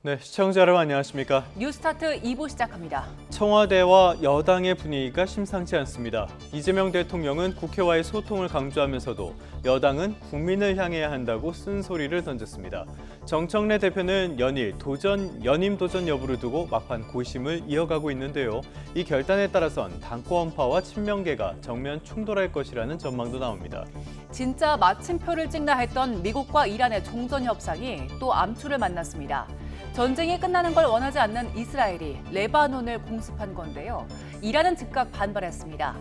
네, 시청자 여러분 안녕하십니까? 뉴스타트 2부 시작합니다. 청와대와 여당의 분위기가 심상치 않습니다. 이재명 대통령은 국회와의 소통을 강조하면서도 여당은 국민을 향해야 한다고 쓴소리를 던졌습니다. 정청래 대표는 연임 도전 여부를 두고 막판 고심을 이어가고 있는데요. 이 결단에 따라선 당권파와 친명계가 정면 충돌할 것이라는 전망도 나옵니다. 진짜 마침표를 찍나 했던 미국과 이란의 종전 협상이 또 암투를 만났습니다. 전쟁이 끝나는 걸 원하지 않는 이스라엘이 레바논을 공습한 건데요. 이란은 즉각 반발했습니다.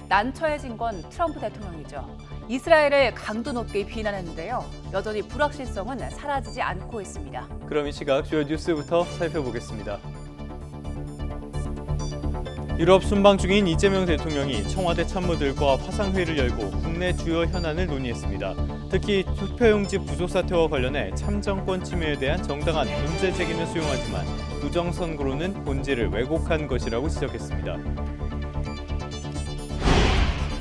난처해진 건 트럼프 대통령이죠. 이스라엘을 강도 높게 비난했는데요. 여전히 불확실성은 사라지지 않고 있습니다. 그럼 이 시각 주요 뉴스부터 살펴보겠습니다. 유럽 순방 중인 이재명 대통령이 청와대 참모들과 화상회의를 열고 국내 주요 현안을 논의했습니다. 특히 투표용지 부족 사태와 관련해 참정권 침해에 대한 정당한 문제 제기는 수용하지만 부정선거로는 본질을 왜곡한 것이라고 지적했습니다.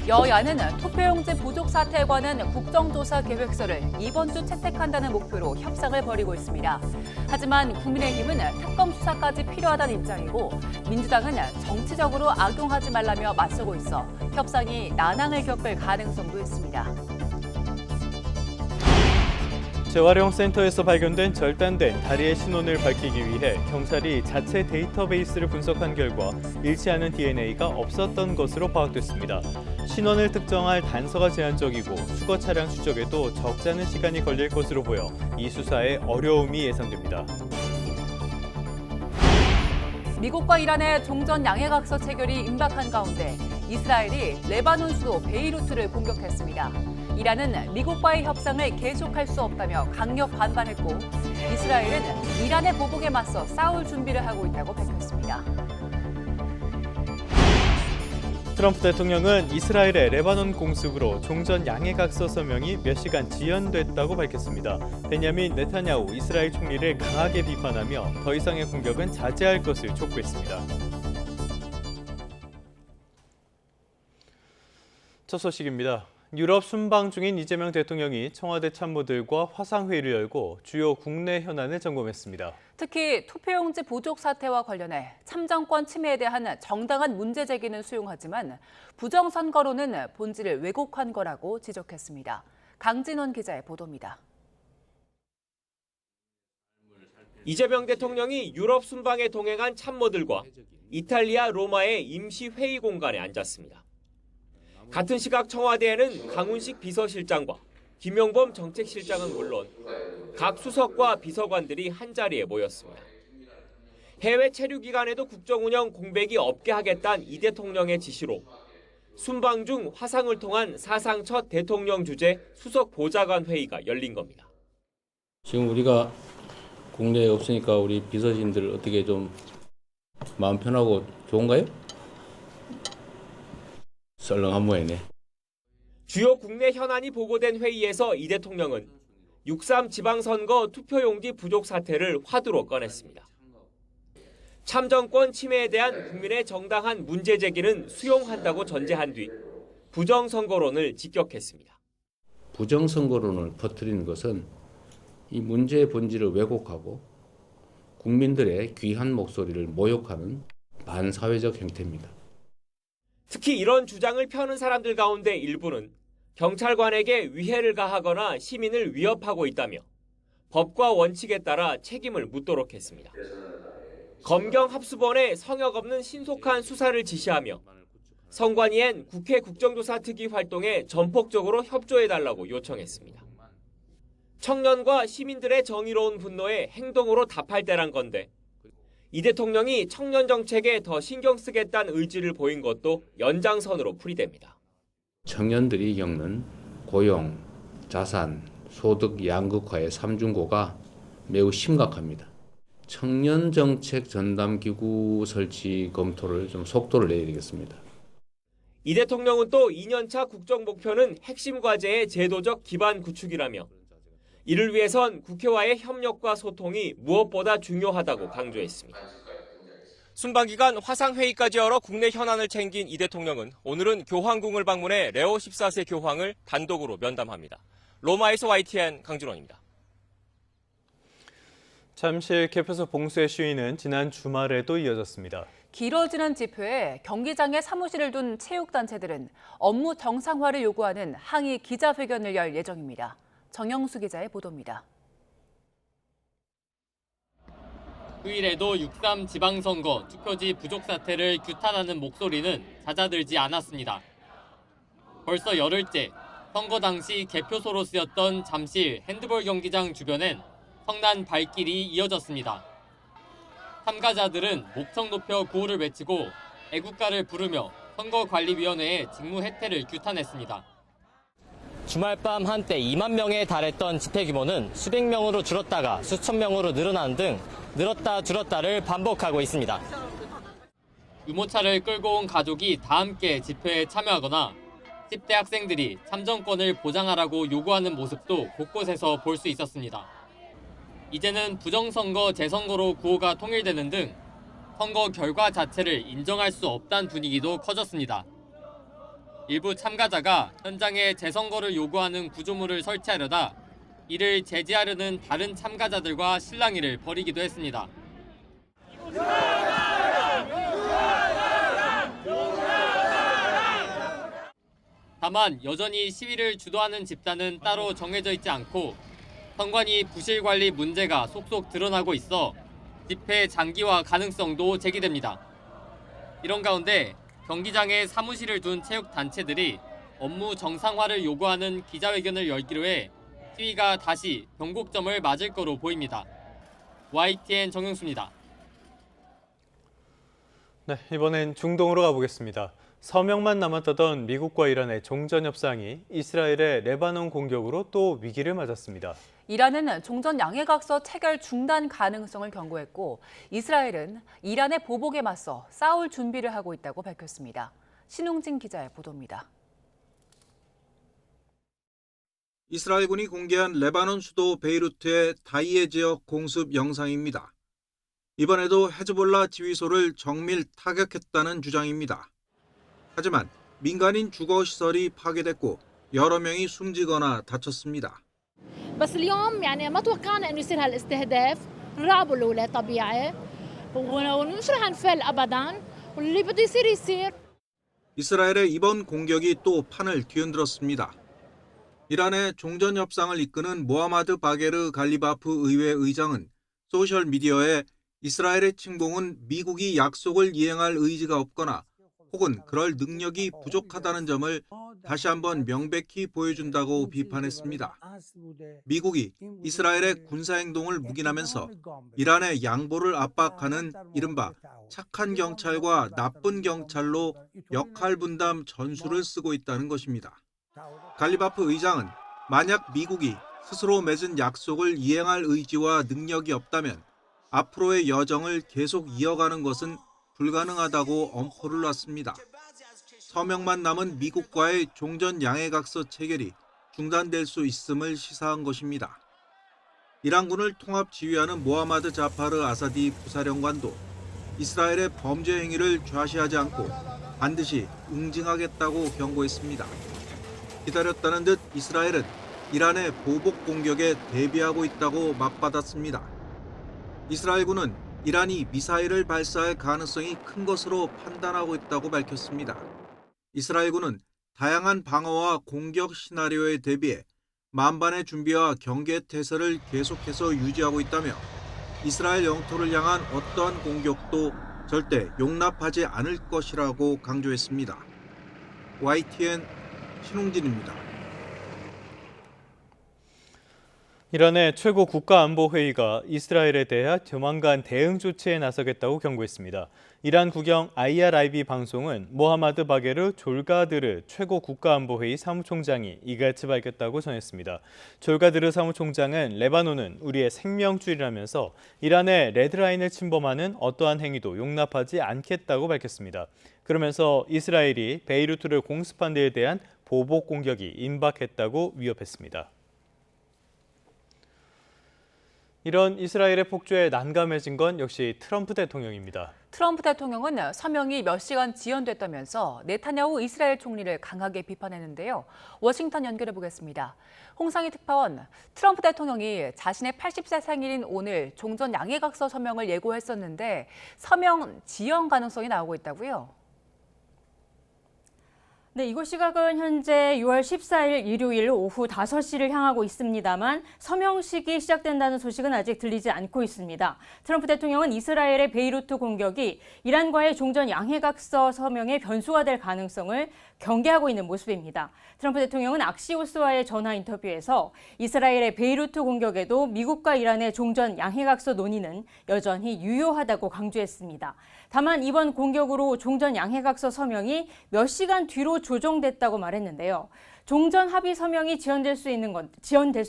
여야는 투표용지 부족 사태에 관한 국정조사 계획서를 이번 주 채택한다는 목표로 협상을 벌이고 있습니다. 하지만 국민의힘은 특검 수사까지 필요하다는 입장이고 민주당은 정치적으로 악용하지 말라며 맞서고 있어 협상이 난항을 겪을 가능성도 있습니다. 재활용 센터에서 발견된 절단된 다리의 신원을 밝히기 위해 경찰이 자체 데이터베이스를 분석한 결과 일치하는 DNA가 없었던 것으로 파악됐습니다. 신원을 특정할 단서가 제한적이고 수거 차량 추적에도 적잖은 시간이 걸릴 것으로 보여 이 수사에 어려움이 예상됩니다. 미국과 이란의 종전 양해각서 체결이 임박한 가운데 이스라엘이 레바논 수도 베이루트를 공격했습니다. 이란은 미국과의 협상을 계속할 수 없다며 강력 반발했고 이스라엘은 이란의 보복에 맞서 싸울 준비를 하고 있다고 밝혔습니다. 트럼프 대통령은 이스라엘의 레바논 공습으로 종전 양해각서 서명이 몇 시간 지연됐다고 밝혔습니다. 베냐민 네타냐후 이스라엘 총리를 강하게 비판하며 더 이상의 공격은 자제할 것을 촉구했습니다. 첫 소식입니다. 유럽 순방 중인 이재명 대통령이 청와대 참모들과 화상회의를 열고 주요 국내 현안을 점검했습니다. 특히 투표용지 부족 사태와 관련해 참정권 침해에 대한 정당한 문제 제기는 수용하지만 부정선거로는 본질을 왜곡한 거라고 지적했습니다. 강진원 기자의 보도입니다. 이재명 대통령이 유럽 순방에 동행한 참모들과 이탈리아 로마의 임시 회의 공간에 앉았습니다. 같은 시각 청와대에는 강훈식 비서실장과 김용범 정책실장은 물론 각 수석과 비서관들이 한자리에 모였습니다. 해외 체류 기간에도 국정운영 공백이 없게 하겠다는 이 대통령의 지시로 순방 중 화상을 통한 사상 첫 대통령 주재 수석 보좌관 회의가 열린 겁니다. 지금 우리가 국내에 없으니까 우리 비서진들 어떻게 좀 마음 편하고 좋은가요? 썰렁한 모양이네. 주요 국내 현안이 보고된 회의에서 이 대통령은 6.3 지방선거 투표용지 부족 사태를 화두로 꺼냈습니다. 참정권 침해에 대한 국민의 정당한 문제 제기는 수용한다고 전제한 뒤 부정선거론을 직격했습니다. 부정선거론을 퍼뜨리는 것은 이 문제의 본질을 왜곡하고 국민들의 귀한 목소리를 모욕하는 반사회적 행태입니다. 특히 이런 주장을 펴는 사람들 가운데 일부는 경찰관에게 위해를 가하거나 시민을 위협하고 있다며 법과 원칙에 따라 책임을 묻도록 했습니다. 검경합수본에 성역 없는 신속한 수사를 지시하며 선관위엔 국회 국정조사특위 활동에 전폭적으로 협조해달라고 요청했습니다. 청년과 시민들의 정의로운 분노에 행동으로 답할 때란 건데 이 대통령이 청년 정책에 더 신경 쓰겠다는 의지를 보인 것도 연장선으로 풀이됩니다. 청년들이 겪는 고용, 자산, 소득 양극화의 삼중고가 매우 심각합니다. 청년 정책 전담 기구 설치 검토를 좀 속도를 내야 되겠습니다. 이 대통령은 또 2년차 국정 목표는 핵심 과제의 제도적 기반 구축이라며 이를 위해선 국회와의 협력과 소통이 무엇보다 중요하다고 강조했습니다. 순방 기간 화상회의까지 열어 국내 현안을 챙긴 이 대통령은 오늘은 교황궁을 방문해 레오 14세 교황을 단독으로 면담합니다. 로마에서 YTN 강준원입니다. 잠실 개표소 봉쇄 시위는 지난 주말에도 이어졌습니다. 길어지는 집회에 경기장에 사무실을 둔 체육단체들은 업무 정상화를 요구하는 항의 기자회견을 열 예정입니다. 정영수 기자의 보도입니다. 휴일에도 6.3 지방선거 투표지 부족 사태를 규탄하는 목소리는 잦아들지 않았습니다. 벌써 열흘째 선거 당시 개표소로 쓰였던 잠실 핸드볼 경기장 주변엔 성난 발길이 이어졌습니다. 참가자들은 목청 높여 구호를 외치고 애국가를 부르며 선거관리위원회의 직무 해태를 규탄했습니다. 주말 밤 한때 2만 명에 달했던 집회 규모는 수백 명으로 줄었다가 수천 명으로 늘어나는 등 늘었다 줄었다를 반복하고 있습니다. 유모차를 끌고 온 가족이 다 함께 집회에 참여하거나 10대 학생들이 참정권을 보장하라고 요구하는 모습도 곳곳에서 볼 수 있었습니다. 이제는 부정선거 재선거로 구호가 통일되는 등 선거 결과 자체를 인정할 수 없다는 분위기도 커졌습니다. 일부 참가자가 현장에 재선거를 요구하는 구조물을 설치하려다 이를 제지하려는 다른 참가자들과 실랑이를 벌이기도 했습니다. 다만 여전히 시위를 주도하는 집단은 따로 정해져 있지 않고 선관위 부실 관리 문제가 속속 드러나고 있어 집회 장기화 가능성도 제기됩니다. 이런 가운데 경기장에 사무실을 둔 체육단체들이 업무 정상화를 요구하는 기자회견을 열기로 해 시위가 다시 변곡점을 맞을 거로 보입니다. YTN 정영수입니다. 네, 이번엔 중동으로 가보겠습니다. 서명만 남았다던 미국과 이란의 종전 협상이 이스라엘의 레바논 공격으로 또 위기를 맞았습니다. 이란은 종전 양해각서 체결 중단 가능성을 경고했고 이스라엘은 이란의 보복에 맞서 싸울 준비를 하고 있다고 밝혔습니다. 신웅진 기자의 보도입니다. 이스라엘군이 공개한 레바논 수도 베이루트의 다이에 지역 공습 영상입니다. 이번에도 헤즈볼라 지휘소를 정밀 타격했다는 주장입니다. 하지만 민간인 주거시설이 파괴됐고 여러 명이 숨지거나 다쳤습니다. بس اليوم يعني ما توقعنا انه يصير هالاستهداف رعبوا الاولاد طبيعي ومش رح نفل ابدا واللي بده يصير يصير. 이스라엘의 이번 공격이 또 판을 뒤흔들었습니다. 이란의 종전 협상을 이끄는 모하마드 바게르 갈리바프 의회 의장은 소셜 미디어에 이스라엘의 침공은 미국이 약속을 이행할 의지가 없거나 혹은 그럴 능력이 부족하다는 점을 다시 한번 명백히 보여준다고 비판했습니다. 미국이 이스라엘의 군사행동을 묵인하면서 이란의 양보를 압박하는 이른바 착한 경찰과 나쁜 경찰로 역할 분담 전술을 쓰고 있다는 것입니다. 갈리바프 의장은 만약 미국이 스스로 맺은 약속을 이행할 의지와 능력이 없다면 앞으로의 여정을 계속 이어가는 것은 불가능하다고 엄포를 놨습니다. 서명만 남은 미국과의 종전 양해각서 체결이 중단될 수 있음을 시사한 것입니다. 이란군을 통합 지휘하는 모하마드 자파르 아사디 부사령관도 이스라엘의 범죄 행위를 좌시하지 않고 반드시 응징하겠다고 경고했습니다. 기다렸다는 듯 이스라엘은 이란의 보복 공격에 대비하고 있다고 맞받았습니다. 이스라엘군은 이란이 미사일을 발사할 가능성이 큰 것으로 판단하고 있다고 밝혔습니다. 이스라엘군은 다양한 방어와 공격 시나리오에 대비해 만반의 준비와 경계 태세를 계속해서 유지하고 있다며 이스라엘 영토를 향한 어떠한 공격도 절대 용납하지 않을 것이라고 강조했습니다. YTN 신웅진입니다. 이란의 최고 국가안보회의가 이스라엘에 대해 조만간 대응 조치에 나서겠다고 경고했습니다. 이란 국영 IRIB 방송은 모하마드 바게르 졸가드르 최고 국가안보회의 사무총장이 이같이 밝혔다고 전했습니다. 졸가드르 사무총장은 레바논은 우리의 생명줄이라면서 이란의 레드라인을 침범하는 어떠한 행위도 용납하지 않겠다고 밝혔습니다. 그러면서 이스라엘이 베이루트를 공습한 데에 대한 보복 공격이 임박했다고 위협했습니다. 이런 이스라엘의 폭주에 난감해진 건 역시 트럼프 대통령입니다. 트럼프 대통령은 서명이 몇 시간 지연됐다면서 네타냐후 이스라엘 총리를 강하게 비판했는데요. 워싱턴 연결해 보겠습니다. 홍상희 특파원, 트럼프 대통령이 자신의 80세 생일인 오늘 종전 양해각서 서명을 예고했었는데 서명 지연 가능성이 나오고 있다고요? 네, 이곳 시각은 현재 6월 14일 일요일 오후 5시를 향하고 있습니다만 서명식이 시작된다는 소식은 아직 들리지 않고 있습니다. 트럼프 대통령은 이스라엘의 베이루트 공격이 이란과의 종전 양해각서 서명의 변수가 될 가능성을 경계하고 있는 모습입니다. 트럼프 대통령은 악시오스와의 전화 인터뷰에서 이스라엘의 베이루트 공격에도 미국과 이란의 종전 양해각서 논의는 여전히 유효하다고 강조했습니다. 다만 이번 공격으로 종전 양해각서 서명이 몇 시간 뒤로 조정됐다고 말했는데요. 종전 합의 서명이 지연될 수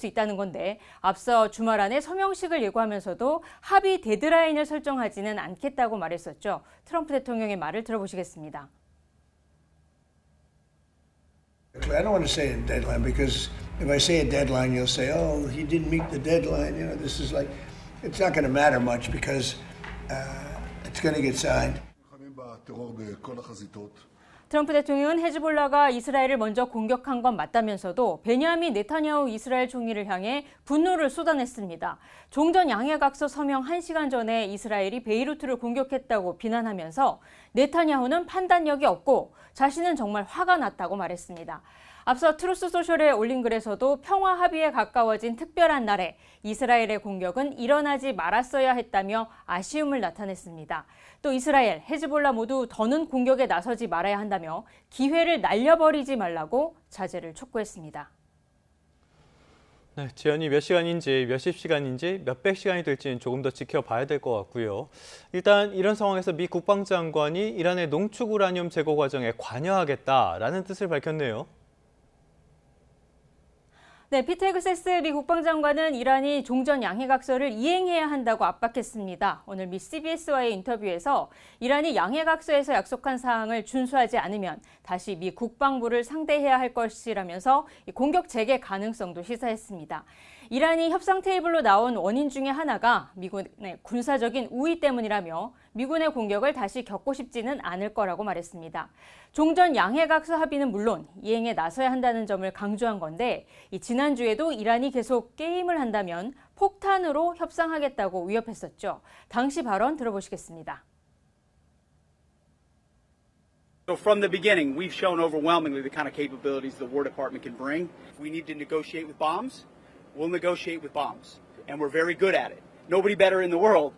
있다는 건데 앞서 주말 안에 서명식을 예고하면서도 합의 데드라인을 설정하지는 않겠다고 말했었죠. 트럼프 대통령의 말을 들어보시겠습니다. I don't want to say a deadline because if I say a deadline, you'll say, "Oh, he didn't meet the deadline." You know, this is like, it's not going to matter much because it's going to get signed. 트럼프 대통령은 헤즈볼라가 이스라엘을 먼저 공격한 건 맞다면서도 베냐민 네타냐후 이스라엘 총리를 향해 분노를 쏟아냈습니다. 종전 양해각서 서명 1시간 전에 이스라엘이 베이루트를 공격했다고 비난하면서 네타냐후는 판단력이 없고 자신은 정말 화가 났다고 말했습니다. 앞서 트루스 소셜에 올린 글에서도 평화 합의에 가까워진 특별한 날에 이스라엘의 공격은 일어나지 말았어야 했다며 아쉬움을 나타냈습니다. 또 이스라엘, 헤즈볼라 모두 더는 공격에 나서지 말아야 한다며 기회를 날려버리지 말라고 자제를 촉구했습니다. 네, 지연이 몇 시간인지, 몇십 시간인지, 몇백 시간이 될지는 조금 더 지켜봐야 될 것 같고요. 일단 이런 상황에서 미 국방장관이 이란의 농축 우라늄 제거 과정에 관여하겠다라는 뜻을 밝혔네요. 네, 피터 헤그세스 미 국방장관은 이란이 종전 양해각서를 이행해야 한다고 압박했습니다. 오늘 미 CBS와의 인터뷰에서 이란이 양해각서에서 약속한 사항을 준수하지 않으면 다시 미 국방부를 상대해야 할 것이라면서 공격 재개 가능성도 시사했습니다. 이란이 협상 테이블로 나온 원인 중에 하나가 미군의 군사적인 우위 때문이라며 미군의 공격을 다시 겪고 싶지는 않을 거라고 말했습니다. 종전 양해각서 합의는 물론 이행에 나서야 한다는 점을 강조한 건데 지난주에도 이란이 계속 게임을 한다면 폭탄으로 협상하겠다고 위협했었죠. 당시 발언 들어보시겠습니다. So from the beginning, we've shown overwhelmingly the kind of capabilities the War Department can bring. If we need to negotiate with bombs, we'll negotiate with bombs. And we're very good at it. Nobody better in the world.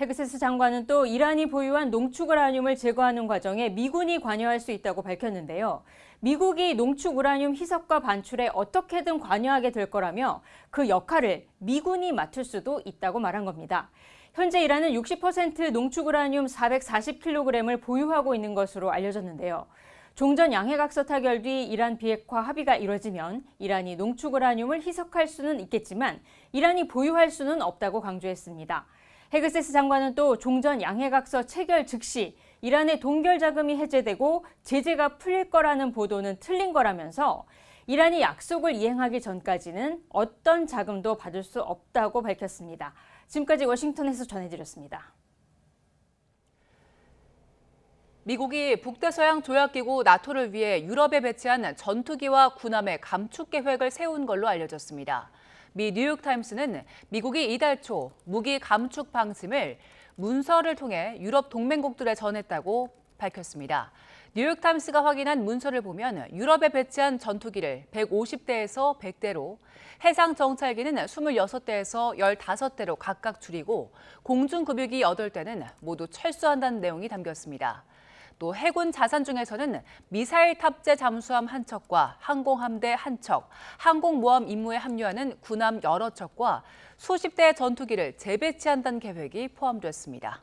헤그세스 장관은 또 이란이 보유한 농축 우라늄을 제거하는 과정에 미군이 관여할 수 있다고 밝혔는데요. 미국이 농축 우라늄 희석과 반출에 어떻게든 관여하게 될 거라며 그 역할을 미군이 맡을 수도 있다고 말한 겁니다. 현재 이란은 60% 농축 우라늄 440kg을 보유하고 있는 것으로 알려졌는데요. 종전 양해각서 타결 뒤 이란 비핵화 합의가 이뤄지면 이란이 농축 우라늄을 희석할 수는 있겠지만 이란이 보유할 수는 없다고 강조했습니다. 헤그세스 장관은 또 종전 양해각서 체결 즉시 이란의 동결 자금이 해제되고 제재가 풀릴 거라는 보도는 틀린 거라면서 이란이 약속을 이행하기 전까지는 어떤 자금도 받을 수 없다고 밝혔습니다. 지금까지 워싱턴에서 전해드렸습니다. 미국이 북대서양 조약기구 나토를 위해 유럽에 배치한 전투기와 군함의 감축 계획을 세운 걸로 알려졌습니다. 미 뉴욕타임스는 미국이 이달 초 무기 감축 방침을 문서를 통해 유럽 동맹국들에 전했다고 밝혔습니다. 뉴욕타임스가 확인한 문서를 보면 유럽에 배치한 전투기를 150대에서 100대로, 해상 정찰기는 26대에서 15대로 각각 줄이고 공중급유기 8대는 모두 철수한다는 내용이 담겼습니다. 또 해군 자산 중에서는 미사일 탑재 잠수함 한 척과 항공함대 한 척, 항공모함 임무에 합류하는 군함 여러 척과 수십 대의 전투기를 재배치한다는 계획이 포함됐습니다.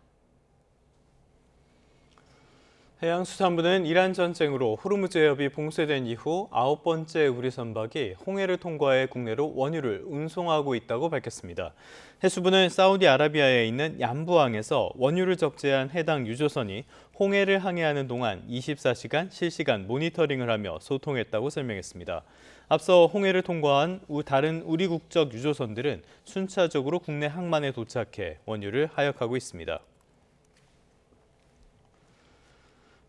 해양수산부는 이란 전쟁으로 호르무즈 해협이 봉쇄된 이후 9번째 우리 선박이 홍해를 통과해 국내로 원유를 운송하고 있다고 밝혔습니다. 해수부는 사우디아라비아에 있는 얀부항에서 원유를 적재한 해당 유조선이 홍해를 항해하는 동안 24시간 실시간 모니터링을 하며 소통했다고 설명했습니다. 앞서 홍해를 통과한 다른 우리 국적 유조선들은 순차적으로 국내 항만에 도착해 원유를 하역하고 있습니다.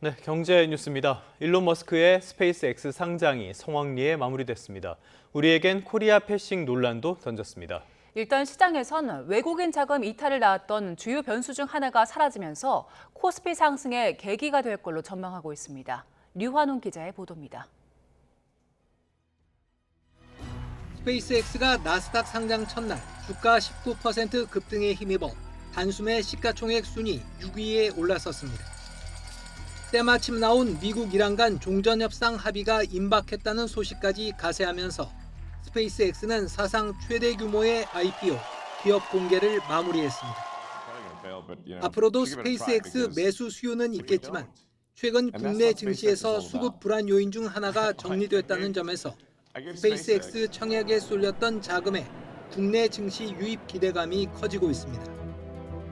네, 경제 뉴스입니다. 일론 머스크의 스페이스X 상장이 성황리에 마무리됐습니다. 우리에겐 코리아 패싱 논란도 던졌습니다. 일단 시장에선 외국인 자금 이탈을 낳았던 주요 변수 중 하나가 사라지면서 코스피 상승의 계기가 될 걸로 전망하고 있습니다. 류환웅 기자의 보도입니다. 스페이스X가 나스닥 상장 첫날 주가 19% 급등에 힘입어 단숨에 시가총액 순위 6위에 올라섰습니다. 때마침 나온 미국-이란 간 종전협상 합의가 임박했다는 소식까지 가세하면서 스페이스X는 사상 최대 규모의 IPO, 기업 공개를 마무리했습니다. 앞으로도 스페이스X 매수 수요는 있겠지만 최근 국내 증시에서 수급 불안 요인 중 하나가 정리됐다는 점에서 스페이스X 청약에 쏠렸던 자금에 국내 증시 유입 기대감이 커지고 있습니다.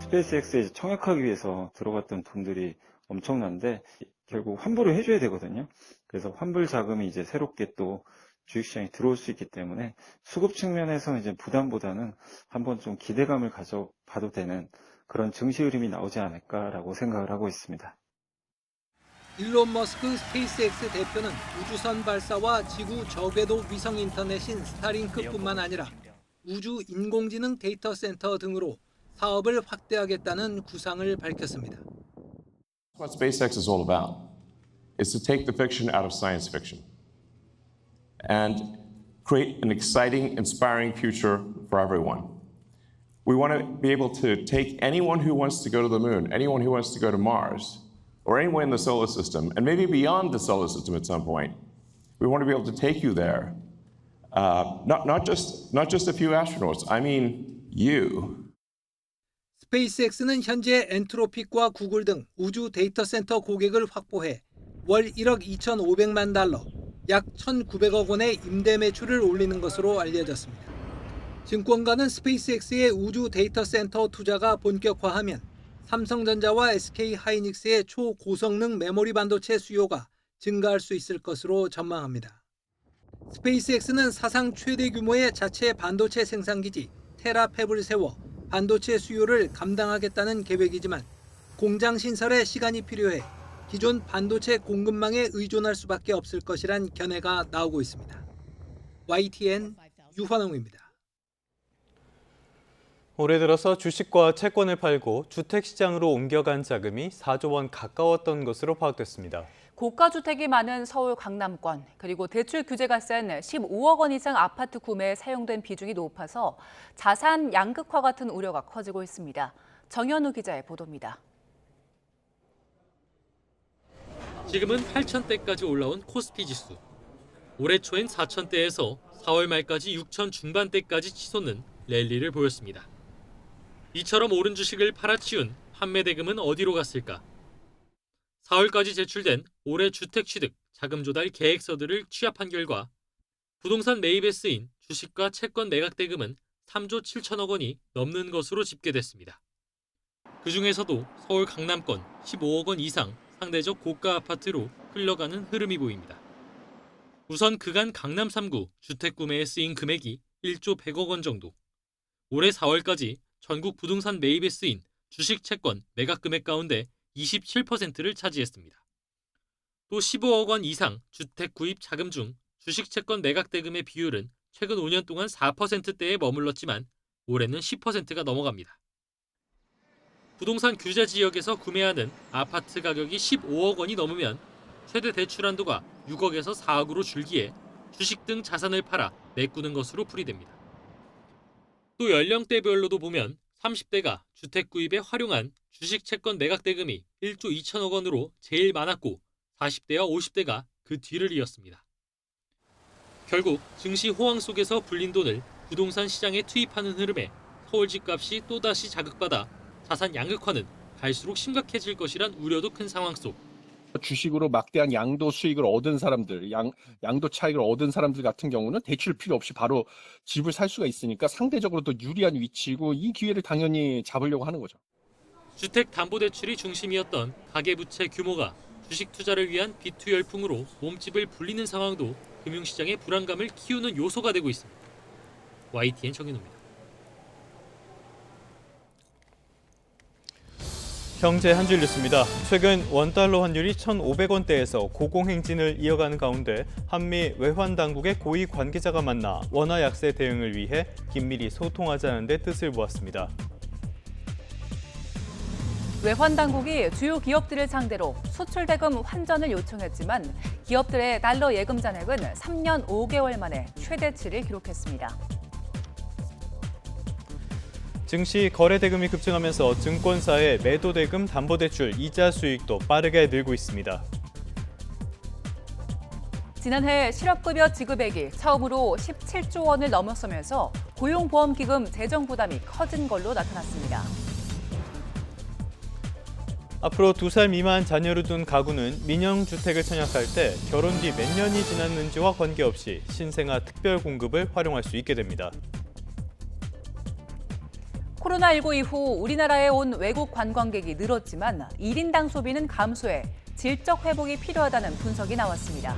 스페이스X에 청약하기 위해서 들어갔던 돈들이 엄청난데 결국 환불을 해줘야 되거든요. 그래서 환불 자금이 이제 새롭게 또 주식시장에 들어올 수 있기 때문에 수급 측면에서 이제 부담보다는 한번 좀 기대감을 가져봐도 되는 그런 증시 흐름이 나오지 않을까라고 생각을 하고 있습니다. 일론 머스크 스페이스X 대표는 우주선 발사와 지구 저궤도 위성 인터넷인 스타링크뿐만 아니라 우주 인공지능 데이터 센터 등으로 사업을 확대하겠다는 구상을 밝혔습니다. What SpaceX is all about is to take the fiction out of science fiction and create an exciting, inspiring future for everyone. We want to be able to take anyone who wants to go to the moon, anyone who wants to go to Mars, or anywhere in the solar system, and maybe beyond the solar system at some point. We want to be able to take you there. Not just a few astronauts. I mean you. 스페이스X는 현재 엔트로픽과 구글 등 우주 데이터 센터 고객을 확보해 월 1억 2,500만 달러, 약 1,900억 원의 임대 매출을 올리는 것으로 알려졌습니다. 증권가는 스페이스X의 우주 데이터 센터 투자가 본격화하면 삼성전자와 SK하이닉스의 초고성능 메모리 반도체 수요가 증가할 수 있을 것으로 전망합니다. 스페이스X는 사상 최대 규모의 자체 반도체 생산기지 테라팹을 세워 반도체 수요를 감당하겠다는 계획이지만 공장 신설에 시간이 필요해 기존 반도체 공급망에 의존할 수밖에 없을 것이란 견해가 나오고 있습니다. YTN 유환홍입니다. 올해 들어서 주식과 채권을 팔고 주택시장으로 옮겨간 자금이 4조 원 가까웠던 것으로 파악됐습니다. 고가 주택이 많은 서울 강남권, 그리고 대출 규제가 센 15억 원 이상 아파트 구매에 사용된 비중이 높아서 자산 양극화 같은 우려가 커지고 있습니다. 정현우 기자의 보도입니다. 지금은 8,000대까지 올라온 코스피 지수. 올해 초엔 4,000대에서 4월 말까지 6,000 중반대까지 치솟는 랠리를 보였습니다. 이처럼 오른 주식을 팔아치운 판매 대금은 어디로 갔을까? 4월까지 제출된 올해 주택 취득, 자금 조달 계획서들을 취합한 결과 부동산 매입에 쓰인 주식과 채권 매각 대금은 3조 7천억 원이 넘는 것으로 집계됐습니다. 그중에서도 서울 강남권 15억 원 이상 상대적 고가 아파트로 흘러가는 흐름이 보입니다. 우선 그간 강남 3구 주택 구매에 쓰인 금액이 1조 100억 원 정도. 올해 4월까지 전국 부동산 매입에 쓰인 주식 채권 매각 금액 가운데 27%를 차지했습니다. 또 15억 원 이상 주택 구입 자금 중 주식 채권 매각 대금의 비율은 최근 5년 동안 4%대에 머물렀지만 올해는 10%가 넘어갑니다. 부동산 규제 지역에서 구매하는 아파트 가격이 15억 원이 넘으면 최대 대출 한도가 6억에서 4억으로 줄기에 주식 등 자산을 팔아 메꾸는 것으로 풀이됩니다. 또 연령대별로도 보면 30대가 주택 구입에 활용한 주식 채권 매각 대금이 1조 2천억 원으로 제일 많았고 40대와 50대가 그 뒤를 이었습니다. 결국 증시 호황 속에서 불린 돈을 부동산 시장에 투입하는 흐름에 서울 집값이 또다시 자극받아 자산 양극화는 갈수록 심각해질 것이란 우려도 큰 상황 속 주식으로 막대한 양도 수익을 얻은 사람들, 양도 차익을 얻은 사람들 같은 경우는 대출 필요 없이 바로 집을 살 수가 있으니까 상대적으로 더 유리한 위치이고 이 기회를 당연히 잡으려고 하는 거죠. 주택담보대출이 중심이었던 가계부채 규모가 주식 투자를 위한 비투 열풍으로 몸집을 불리는 상황도 금융시장의 불안감을 키우는 요소가 되고 있습니다. YTN 정인호입니다. 경제 한 줄 뉴스입니다. 최근 원달러 환율이 1,500원대에서 고공행진을 이어가는 가운데 한미 외환 당국의 고위 관계자가 만나 원화 약세 대응을 위해 긴밀히 소통하자는 데 뜻을 모았습니다. 외환 당국이 주요 기업들을 상대로 수출 대금 환전을 요청했지만 기업들의 달러 예금 잔액은 3년 5개월 만에 최대치를 기록했습니다. 증시 거래 대금이 급증하면서 증권사의 매도 대금, 담보대출, 이자 수익도 빠르게 늘고 있습니다. 지난해 실업급여 지급액이 처음으로 17조 원을 넘어서면서 고용보험기금 재정 부담이 커진 걸로 나타났습니다. 앞으로 2살 미만 자녀를 둔 가구는 민영주택을 청약할 때 결혼 뒤 몇 년이 지났는지와 관계없이 신생아 특별 공급을 활용할 수 있게 됩니다. 코로나19 이후 우리나라에 온 외국 관광객이 늘었지만 1인당 소비는 감소해 질적 회복이 필요하다는 분석이 나왔습니다.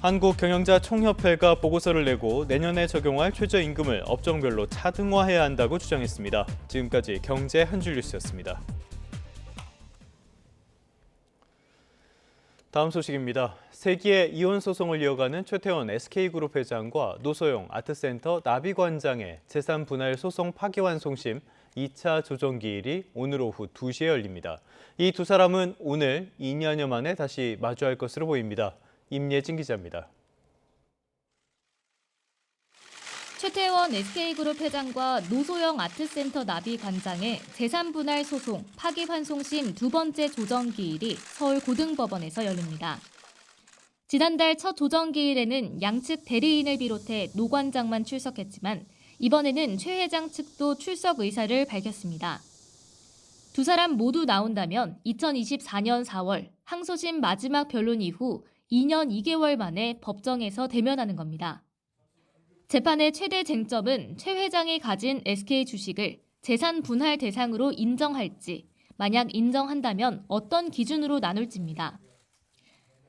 한국경영자총협회가 보고서를 내고 내년에 적용할 최저임금을 업종별로 차등화해야 한다고 주장했습니다. 지금까지 경제 한 줄 뉴스였습니다. 다음 소식입니다. 세기의 이혼 소송을 이어가는 최태원 SK그룹 회장과 노소영 아트센터 나비관장의 재산 분할 소송 파기환송심 2차 조정기일이 오늘 오후 2시에 열립니다. 이 두 사람은 오늘 2년여 만에 다시 마주할 것으로 보입니다. 임예진 기자입니다. 최태원 SK그룹 회장과 노소영 아트센터 나비관장의 재산분할 소송 파기환송심 두 번째 조정기일이 서울고등법원에서 열립니다. 지난달 첫 조정기일에는 양측 대리인을 비롯해 노 관장만 출석했지만 이번에는 최 회장 측도 출석 의사를 밝혔습니다. 두 사람 모두 나온다면 2024년 4월 항소심 마지막 변론 이후 2년 2개월 만에 법정에서 대면하는 겁니다. 재판의 최대 쟁점은 최 회장이 가진 SK 주식을 재산 분할 대상으로 인정할지, 만약 인정한다면 어떤 기준으로 나눌지입니다.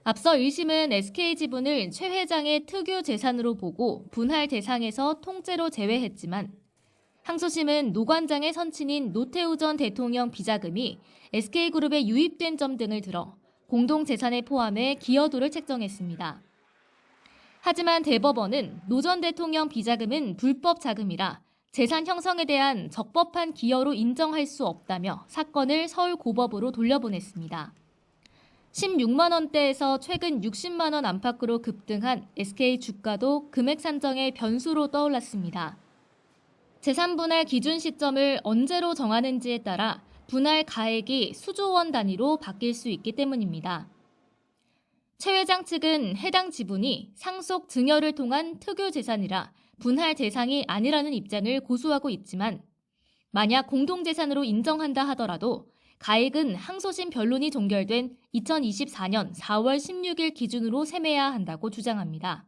앞서 1심은 SK 지분을 최 회장의 특유 재산으로 보고 분할 대상에서 통째로 제외했지만 항소심은 노 관장의 선친인 노태우 전 대통령 비자금이 SK그룹에 유입된 점 등을 들어 공동재산에 포함해 기여도를 책정했습니다. 하지만 대법원은 노 전 대통령 비자금은 불법 자금이라 재산 형성에 대한 적법한 기여로 인정할 수 없다며 사건을 서울고법으로 돌려보냈습니다. 16만 원대에서 최근 60만 원 안팎으로 급등한 SK 주가도 금액 산정의 변수로 떠올랐습니다. 재산 분할 기준 시점을 언제로 정하는지에 따라 분할 가액이 수조 원 단위로 바뀔 수 있기 때문입니다. 최 회장 측은 해당 지분이 상속 증여를 통한 특유 재산이라 분할 대상이 아니라는 입장을 고수하고 있지만 만약 공동재산으로 인정한다 하더라도 가액은 항소심 변론이 종결된 2024년 4월 16일 기준으로 세매야 한다고 주장합니다.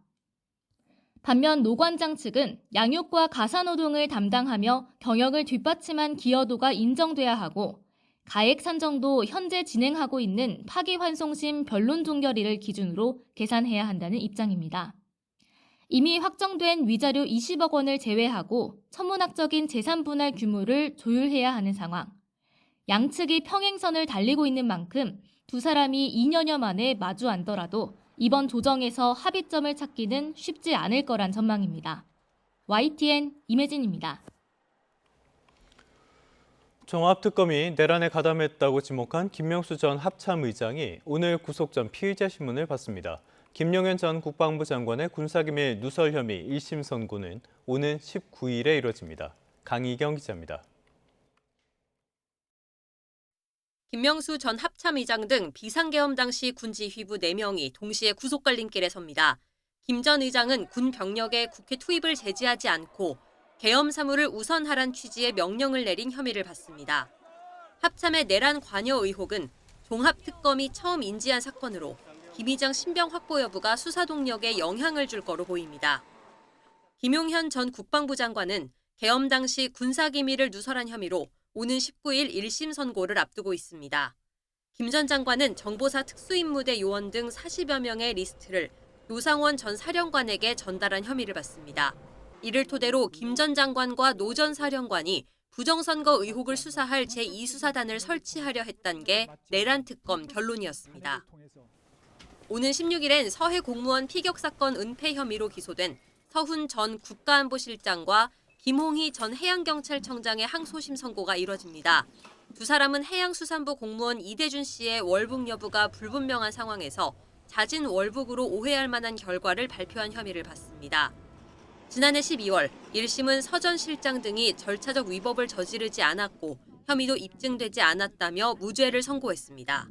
반면 노 관장 측은 양육과 가사노동을 담당하며 경영을 뒷받침한 기여도가 인정돼야 하고 가액 산정도 현재 진행하고 있는 파기환송심 변론 종결일을 기준으로 계산해야 한다는 입장입니다. 이미 확정된 위자료 20억 원을 제외하고 천문학적인 재산 분할 규모를 조율해야 하는 상황. 양측이 평행선을 달리고 있는 만큼 두 사람이 2년여 만에 마주 앉더라도 이번 조정에서 합의점을 찾기는 쉽지 않을 거란 전망입니다. YTN 임혜진입니다. 종합특검이 내란에 가담했다고 지목한 김명수 전 합참의장이 오늘 구속 전 피의자 신문을 받습니다. 김용현 전 국방부 장관의 군사기밀 누설 혐의 1심 선고는 오는 19일에 이뤄집니다. 강희경 기자입니다. 김명수 전 합참의장 등 비상계엄 당시 군지휘부 4명이 동시에 구속 갈림길에 섭니다. 김 전 의장은 군 병력의 국회 투입을 제지하지 않고 계엄 사무를 우선하란 취지의 명령을 내린 혐의를 받습니다. 합참의 내란 관여 의혹은 종합특검이 처음 인지한 사건으로 김의장 신병 확보 여부가 수사 동력에 영향을 줄 거로 보입니다. 김용현 전 국방부 장관은 계엄 당시 군사기밀을 누설한 혐의로 오는 19일 1심 선고를 앞두고 있습니다. 김 전 장관은 정보사 특수임무대 요원 등 40여 명의 리스트를 노상원 전 사령관에게 전달한 혐의를 받습니다. 이를 토대로 김 전 장관과 노 전 사령관이 부정선거 의혹을 수사할 제2수사단을 설치하려 했던 게 내란 특검 결론이었습니다. 오는 16일엔 서해 공무원 피격 사건 은폐 혐의로 기소된 서훈 전 국가안보실장과 김홍희 전 해양경찰청장의 항소심 선고가 이뤄집니다. 두 사람은 해양수산부 공무원 이대준 씨의 월북 여부가 불분명한 상황에서 잦은 월북으로 오해할 만한 결과를 발표한 혐의를 받습니다. 지난해 12월 1심은 서 전 실장 등이 절차적 위법을 저지르지 않았고 혐의도 입증되지 않았다며 무죄를 선고했습니다.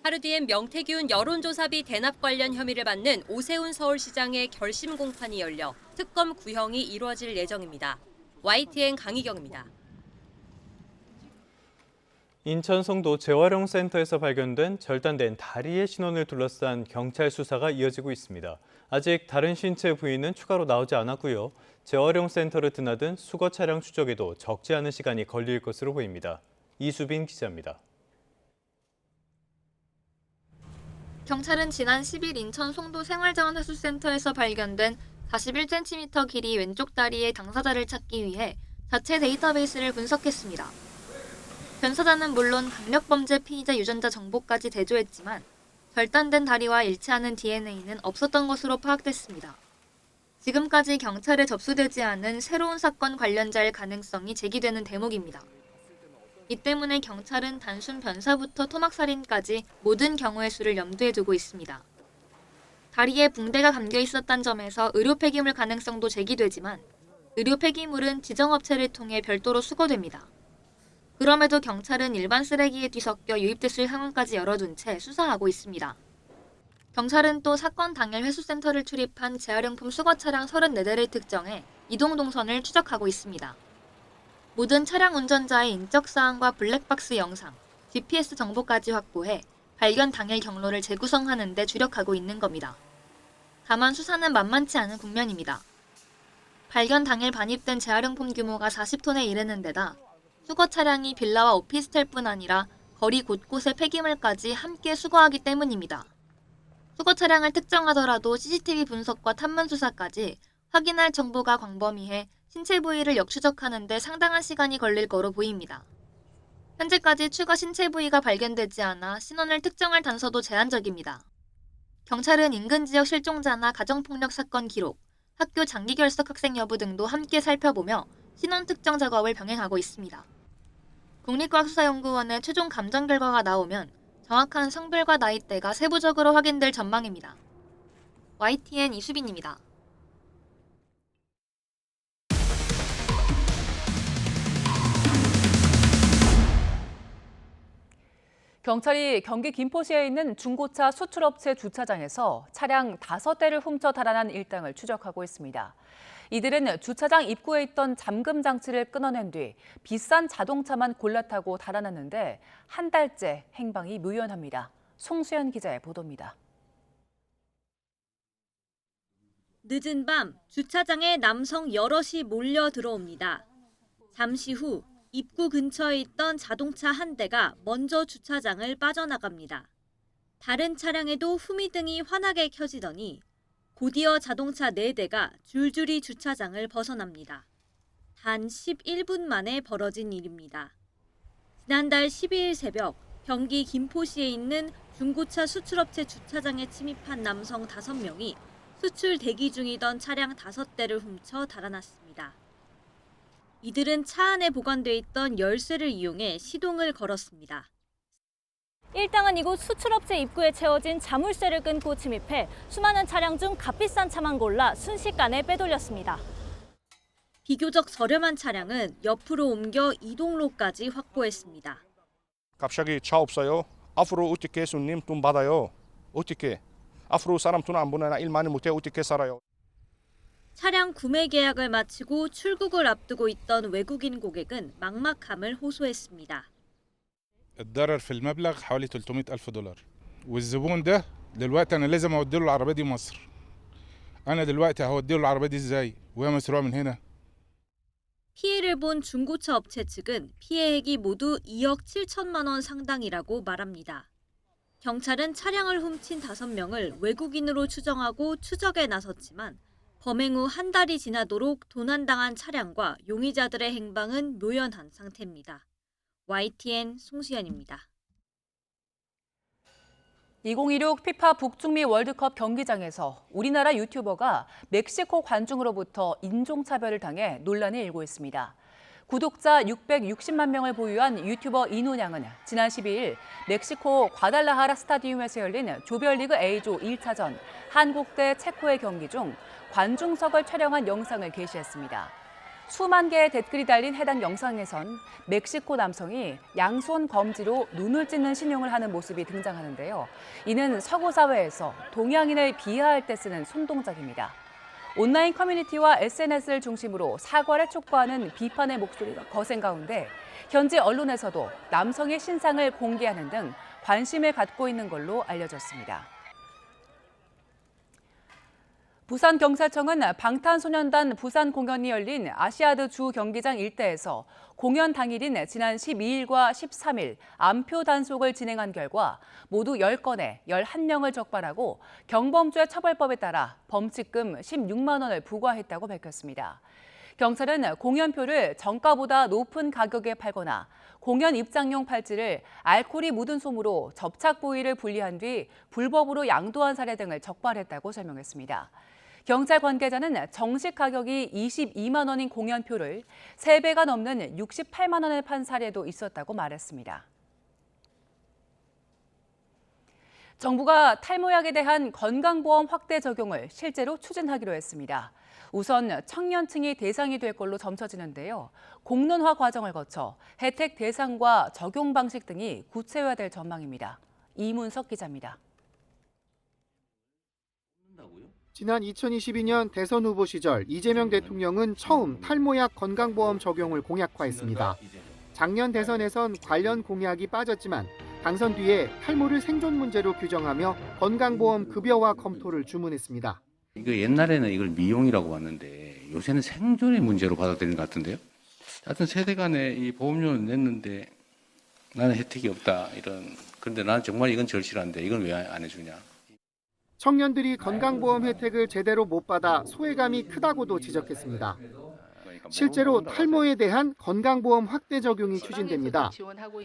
하루 뒤엔 명태균 여론조사비 대납 관련 혐의를 받는 오세훈 서울시장의 결심 공판이 열려 특검 구형이 이루어질 예정입니다. YTN 강희경입니다. 인천 송도 재활용센터에서 발견된 절단된 다리의 신원을 둘러싼 경찰 수사가 이어지고 있습니다. 아직 다른 신체 부위는 추가로 나오지 않았고요. 재활용센터를 드나든 수거 차량 추적에도 적지 않은 시간이 걸릴 것으로 보입니다. 이수빈 기자입니다. 경찰은 지난 10일 인천 송도 생활자원회수센터에서 발견된 41cm 길이 왼쪽 다리의 당사자를 찾기 위해 자체 데이터베이스를 분석했습니다. 변사자는 물론 강력범죄 피의자 유전자 정보까지 대조했지만 절단된 다리와 일치하는 DNA는 없었던 것으로 파악됐습니다. 지금까지 경찰에 접수되지 않은 새로운 사건 관련자일 가능성이 제기되는 대목입니다. 이 때문에 경찰은 단순 변사부터 토막살인까지 모든 경우의 수를 염두에 두고 있습니다. 다리에 붕대가 감겨 있었던 점에서 의료 폐기물 가능성도 제기되지만 의료 폐기물은 지정업체를 통해 별도로 수거됩니다. 그럼에도 경찰은 일반 쓰레기에 뒤섞여 유입됐을 상황까지 열어둔 채 수사하고 있습니다. 경찰은 또 사건 당일 회수센터를 출입한 재활용품 수거 차량 34대를 특정해 이동 동선을 추적하고 있습니다. 모든 차량 운전자의 인적 사항과 블랙박스 영상, GPS 정보까지 확보해 발견 당일 경로를 재구성하는 데 주력하고 있는 겁니다. 다만 수사는 만만치 않은 국면입니다. 발견 당일 반입된 재활용품 규모가 40톤에 이르는 데다 수거 차량이 빌라와 오피스텔뿐 아니라 거리 곳곳의 폐기물까지 함께 수거하기 때문입니다. 수거 차량을 특정하더라도 CCTV 분석과 탐문 수사까지 확인할 정보가 광범위해 신체 부위를 역추적하는 데 상당한 시간이 걸릴 거로 보입니다. 현재까지 추가 신체 부위가 발견되지 않아 신원을 특정할 단서도 제한적입니다. 경찰은 인근 지역 실종자나 가정폭력 사건 기록, 학교 장기 결석 학생 여부 등도 함께 살펴보며 신원 특정 작업을 병행하고 있습니다. 국립과학수사연구원의 최종 감정 결과가 나오면 정확한 성별과 나이대가 세부적으로 확인될 전망입니다. YTN 이수빈입니다. 경찰이 경기 김포시에 있는 중고차 수출업체 주차장에서 차량 5대를 훔쳐 달아난 일당을 추적하고 있습니다. 이들은 주차장 입구에 있던 잠금 장치를 끊어낸 뒤 비싼 자동차만 골라 타고 달아났는데 한 달째 행방이 묘연합니다. 송수연 기자의 보도입니다. 늦은 밤 주차장에 남성 여럿이 몰려 들어옵니다. 잠시 후 입구 근처에 있던 자동차 한 대가 먼저 주차장을 빠져나갑니다. 다른 차량에도 후미등이 환하게 켜지더니 곧이어 자동차 4대가 줄줄이 주차장을 벗어납니다. 단 11분 만에 벌어진 일입니다. 지난달 12일 새벽 경기 김포시에 있는 중고차 수출업체 주차장에 침입한 남성 5명이 수출 대기 중이던 차량 5대를 훔쳐 달아났습니다. 이들은 차 안에 보관돼 있던 열쇠를 이용해 시동을 걸었습니다. 일당은 이곳 수출업체 입구에 채워진 자물쇠를 끊고 침입해 수많은 차량 중 값비싼 차만 골라 순식간에 빼돌렸습니다. 비교적 저렴한 차량은 옆으로 옮겨 이동로까지 확보했습니다. 갑자기 차 없어요. 앞으로 어떻게 손님 돈 받아요? 어떻게? 앞으로 사람 돈 안 보내나 일 많이 못해 어떻게 살아요? 차량 구매 계약을 마치고 출국을 앞두고 있던 외국인 고객은 막막함을 호소했습니다. الضرر في المبلغ حوالي 300,000 دولار والزبون ده دلوقتي انا لازم اودي له العربيه دي مصر. انا دلوقتي هودي له العربيه دي ازاي وهي مسروقه من هنا. 피해를 본 중고차 업체 측은 피해액이 모두 2억 7천만 원 상당이라고 말합니다. 경찰은 차량을 훔친 5명을 외국인으로 추정하고 추적에 나섰지만 범행 후 한 달이 지나도록 도난당한 차량과 용의자들의 행방은 묘연한 상태입니다. YTN 송수연입니다. 2026 피파 북중미 월드컵 경기장에서 우리나라 유튜버가 멕시코 관중으로부터 인종차별을 당해 논란이 일고 있습니다. 구독자 660만 명을 보유한 유튜버 이노냥은 지난 12일 멕시코 과달라하라 스타디움에서 열린 조별리그 A조 1차전 한국 대 체코의 경기 중 관중석을 촬영한 영상을 게시했습니다. 수만 개의 댓글이 달린 해당 영상에선 멕시코 남성이 양손 검지로 눈을 찢는 신용을 하는 모습이 등장하는데요. 이는 서구 사회에서 동양인을 비하할 때 쓰는 손동작입니다. 온라인 커뮤니티와 SNS를 중심으로 사과를 촉구하는 비판의 목소리가 거센 가운데 현지 언론에서도 남성의 신상을 공개하는 등 관심을 갖고 있는 걸로 알려졌습니다. 부산경찰청은 방탄소년단 부산 공연이 열린 아시아드 주 경기장 일대에서 공연 당일인 지난 12일과 13일 암표 단속을 진행한 결과 모두 10건에 11명을 적발하고 경범죄 처벌법에 따라 범칙금 16만 원을 부과했다고 밝혔습니다. 경찰은 공연표를 정가보다 높은 가격에 팔거나 공연 입장용 팔찌를 알코올이 묻은 솜으로 접착 부위를 분리한 뒤 불법으로 양도한 사례 등을 적발했다고 설명했습니다. 경찰 관계자는 정식 가격이 22만 원인 공연표를 3배가 넘는 68만 원에 판 사례도 있었다고 말했습니다. 정부가 탈모약에 대한 건강보험 확대 적용을 실제로 추진하기로 했습니다. 우선 청년층이 대상이 될 걸로 점쳐지는데요. 공론화 과정을 거쳐 혜택 대상과 적용 방식 등이 구체화될 전망입니다. 이문석 기자입니다. 지난 2022년 대선 후보 시절 이재명 대통령은 처음 탈모약 건강보험 적용을 공약화했습니다. 작년 대선에선 관련 공약이 빠졌지만 당선 뒤에 탈모를 생존 문제로 규정하며 건강보험 급여화 검토를 주문했습니다. 이거 옛날에는 이걸 미용이라고 봤는데 요새는 생존의 문제로 받아들이는 것 같은데요. 하여튼 세대 간에 이 보험료를 냈는데 나는 혜택이 없다 그런데 나는 정말 이건 절실한데 이건 왜 안 해주냐. 청년들이 건강보험 혜택을 제대로 못 받아 소외감이 크다고도 지적했습니다. 실제로 탈모에 대한 건강보험 확대 적용이 추진됩니다.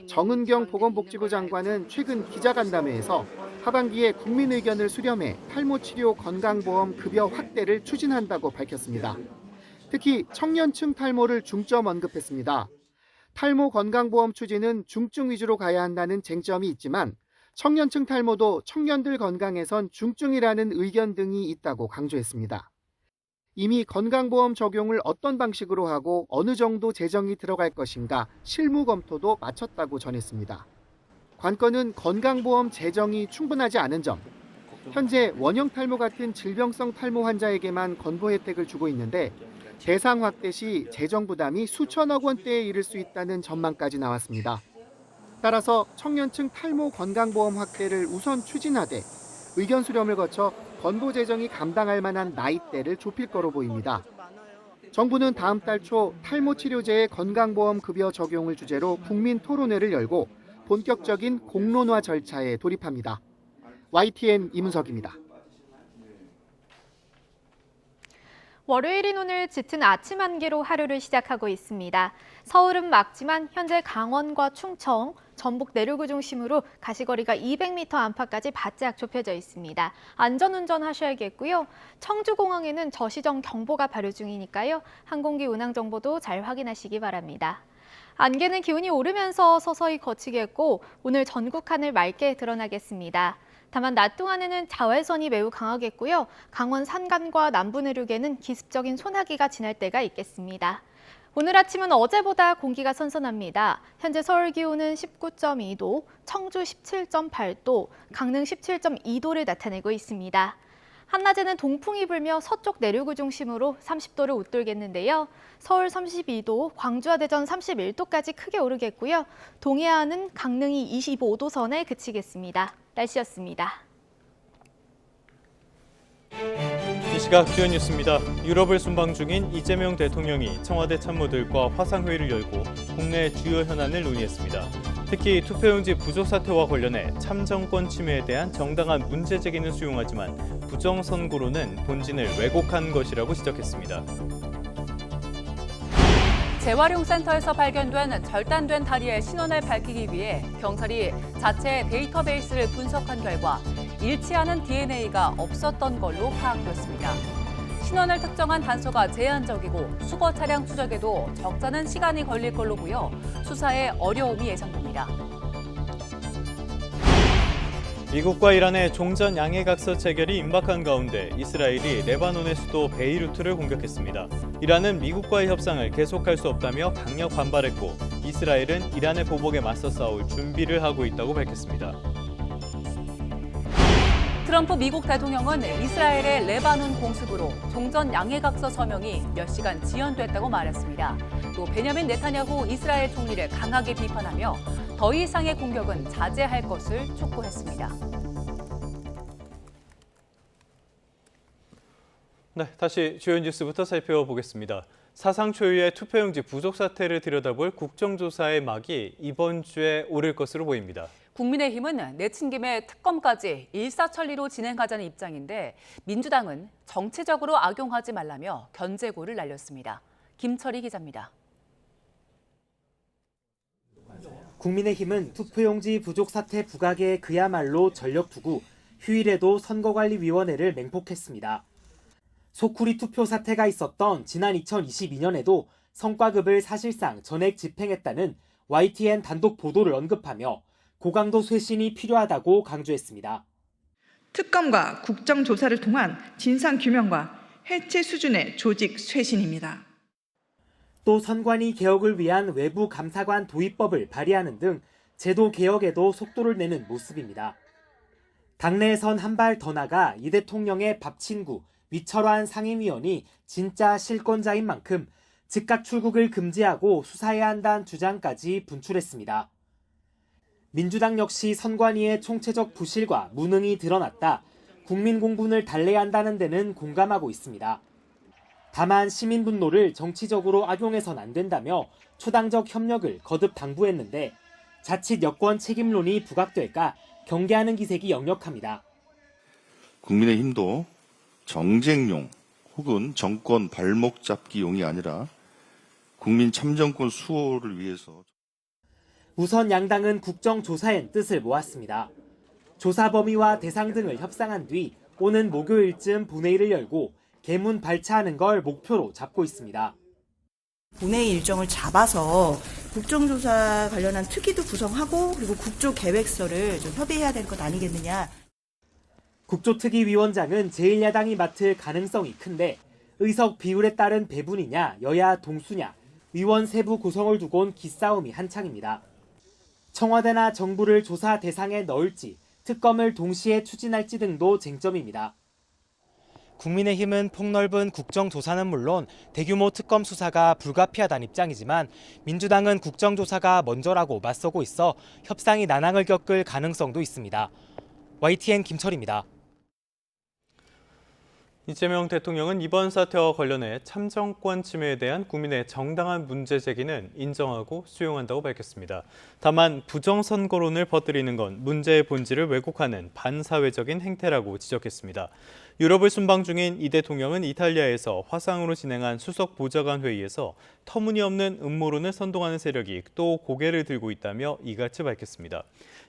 정은경 보건복지부 장관은 최근 기자간담회에서 하반기에 국민 의견을 수렴해 탈모치료 건강보험 급여 확대를 추진한다고 밝혔습니다. 특히 청년층 탈모를 중점 언급했습니다. 탈모 건강보험 추진은 중증 위주로 가야 한다는 쟁점이 있지만 청년층 탈모도 청년들 건강에선 중증이라는 의견 등이 있다고 강조했습니다. 이미 건강보험 적용을 어떤 방식으로 하고 어느 정도 재정이 들어갈 것인가 실무 검토도 마쳤다고 전했습니다. 관건은 건강보험 재정이 충분하지 않은 점. 현재 원형 탈모 같은 질병성 탈모 환자에게만 건보 혜택을 주고 있는데 대상 확대 시 재정 부담이 수천억 원대에 이를 수 있다는 전망까지 나왔습니다. 따라서 청년층 탈모 건강보험 확대를 우선 추진하되 의견 수렴을 거쳐 건보 재정이 감당할 만한 나이대를 좁힐 거로 보입니다. 정부는 다음 달 초 탈모 치료제의 건강보험 급여 적용을 주제로 국민 토론회를 열고 본격적인 공론화 절차에 돌입합니다. YTN 이문석입니다. 월요일인 오늘 짙은 아침 안개로 하루를 시작하고 있습니다. 서울은 맑지만 현재 강원과 충청, 전북 내륙을 중심으로 가시거리가 200m 안팎까지 바짝 좁혀져 있습니다. 안전운전 하셔야겠고요. 청주공항에는 저시정 경보가 발효 중이니까요. 항공기 운항 정보도 잘 확인하시기 바랍니다. 안개는 기온이 오르면서 서서히 거치겠고 오늘 전국 하늘 맑게 드러나겠습니다. 다만 낮 동안에는 자외선이 매우 강하겠고요. 강원 산간과 남부 내륙에는 기습적인 소나기가 지날 때가 있겠습니다. 오늘 아침은 어제보다 공기가 선선합니다. 현재 서울 기온은 19.2도, 청주 17.8도, 강릉 17.2도를 나타내고 있습니다. 한낮에는 동풍이 불며 서쪽 내륙을 중심으로 30도를 웃돌겠는데요. 서울 32도, 광주와 대전 31도까지 크게 오르겠고요. 동해안은 강릉이 25도 선에 그치겠습니다. 날씨였습니다. 이 시각 주요 뉴스입니다. 유럽을 순방 중인 이재명 대통령이 청와대 참모들과 화상회의를 열고 국내 주요 현안을 논의했습니다. 특히 투표용지 부족 사태와 관련해 참정권 침해에 대한 정당한 문제 제기는 수용하지만 부정선거로는 본진을 왜곡한 것이라고 지적했습니다. 재활용센터에서 발견된 절단된 다리의 신원을 밝히기 위해 경찰이 자체 데이터베이스를 분석한 결과 일치하는 DNA가 없었던 걸로 파악됐습니다. 신원을 특정한 단서가 제한적이고 수거 차량 추적에도 적잖은 시간이 걸릴 걸로 보여 수사에 어려움이 예상됩니다. 미국과 이란의 종전 양해각서 체결이 임박한 가운데 이스라엘이 레바논의 수도 베이루트를 공격했습니다. 이란은 미국과의 협상을 계속할 수 없다며 강력 반발했고 이스라엘은 이란의 보복에 맞서 싸울 준비를 하고 있다고 밝혔습니다. 트럼프 미국 대통령은 이스라엘의 레바논 공습으로 종전 양해각서 서명이 몇 시간 지연됐다고 말했습니다. 또 베냐민 네타냐후 이스라엘 총리를 강하게 비판하며 더 이상의 공격은 자제할 것을 촉구했습니다. 네, 다시 주요 뉴스부터 살펴보겠습니다. 사상 초유의 투표용지 부족 사태를 들여다볼 국정조사의 막이 이번 주에 오를 것으로 보입니다. 국민의힘은 내친 김에 특검까지 일사천리로 진행하자는 입장인데 민주당은 정치적으로 악용하지 말라며 견제구를 날렸습니다. 김철희 기자입니다. 국민의힘은 투표용지 부족 사태 부각에 그야말로 전력 투구, 휴일에도 선거관리위원회를 맹폭했습니다. 소쿠리 투표 사태가 있었던 지난 2022년에도 성과급을 사실상 전액 집행했다는 YTN 단독 보도를 언급하며 고강도 쇄신이 필요하다고 강조했습니다. 특검과 국정조사를 통한 진상규명과 해체 수준의 조직 쇄신입니다. 또 선관위 개혁을 위한 외부 감사관 도입법을 발의하는 등 제도 개혁에도 속도를 내는 모습입니다. 당내에선 한 발 더 나가 이 대통령의 밥친구 위철환 상임위원이 진짜 실권자인 만큼 즉각 출국을 금지하고 수사해야 한다는 주장까지 분출했습니다. 민주당 역시 선관위의 총체적 부실과 무능이 드러났다. 국민 공분을 달래야 한다는 데는 공감하고 있습니다. 다만 시민 분노를 정치적으로 악용해선 안 된다며 초당적 협력을 거듭 당부했는데 자칫 여권 책임론이 부각될까 경계하는 기색이 역력합니다. 국민의힘도 정쟁용 혹은 정권 발목 잡기용이 아니라 국민 참정권 수호를 위해서 우선 양당은 국정조사엔 뜻을 모았습니다. 조사 범위와 대상 등을 협상한 뒤 오는 목요일쯤 본회의를 열고 개문 발차하는 걸 목표로 잡고 있습니다. 본회의 일정을 잡아서 국정조사 관련한 특위도 구성하고 그리고 국조계획서를 좀 협의해야 될 것 아니겠느냐. 국조특위위원장은 제1야당이 맡을 가능성이 큰데 의석 비율에 따른 배분이냐 여야 동수냐 위원 세부 구성을 두곤 기싸움이 한창입니다. 청와대나 정부를 조사 대상에 넣을지 특검을 동시에 추진할지 등도 쟁점입니다. 국민의힘은 폭넓은 국정조사는 물론 대규모 특검 수사가 불가피하다는 입장이지만 민주당은 국정조사가 먼저라고 맞서고 있어 협상이 난항을 겪을 가능성도 있습니다. YTN 김철입니다. 이재명 대통령은 이번 사태와 관련해 참정권 침해에 대한 국민의 정당한 문제 제기는 인정하고 수용한다고 밝혔습니다. 다만 부정선거론을 퍼뜨리는 건 문제의 본질을 왜곡하는 반사회적인 행태라고 지적했습니다. 유럽을 순방 중인 이 대통령은 이탈리아에서 화상으로 진행한 수석 보좌관 회의에서 터무니없는 음모론을 선동하는 세력이 또 고개를 들고 있다며 이같이 밝혔습니다.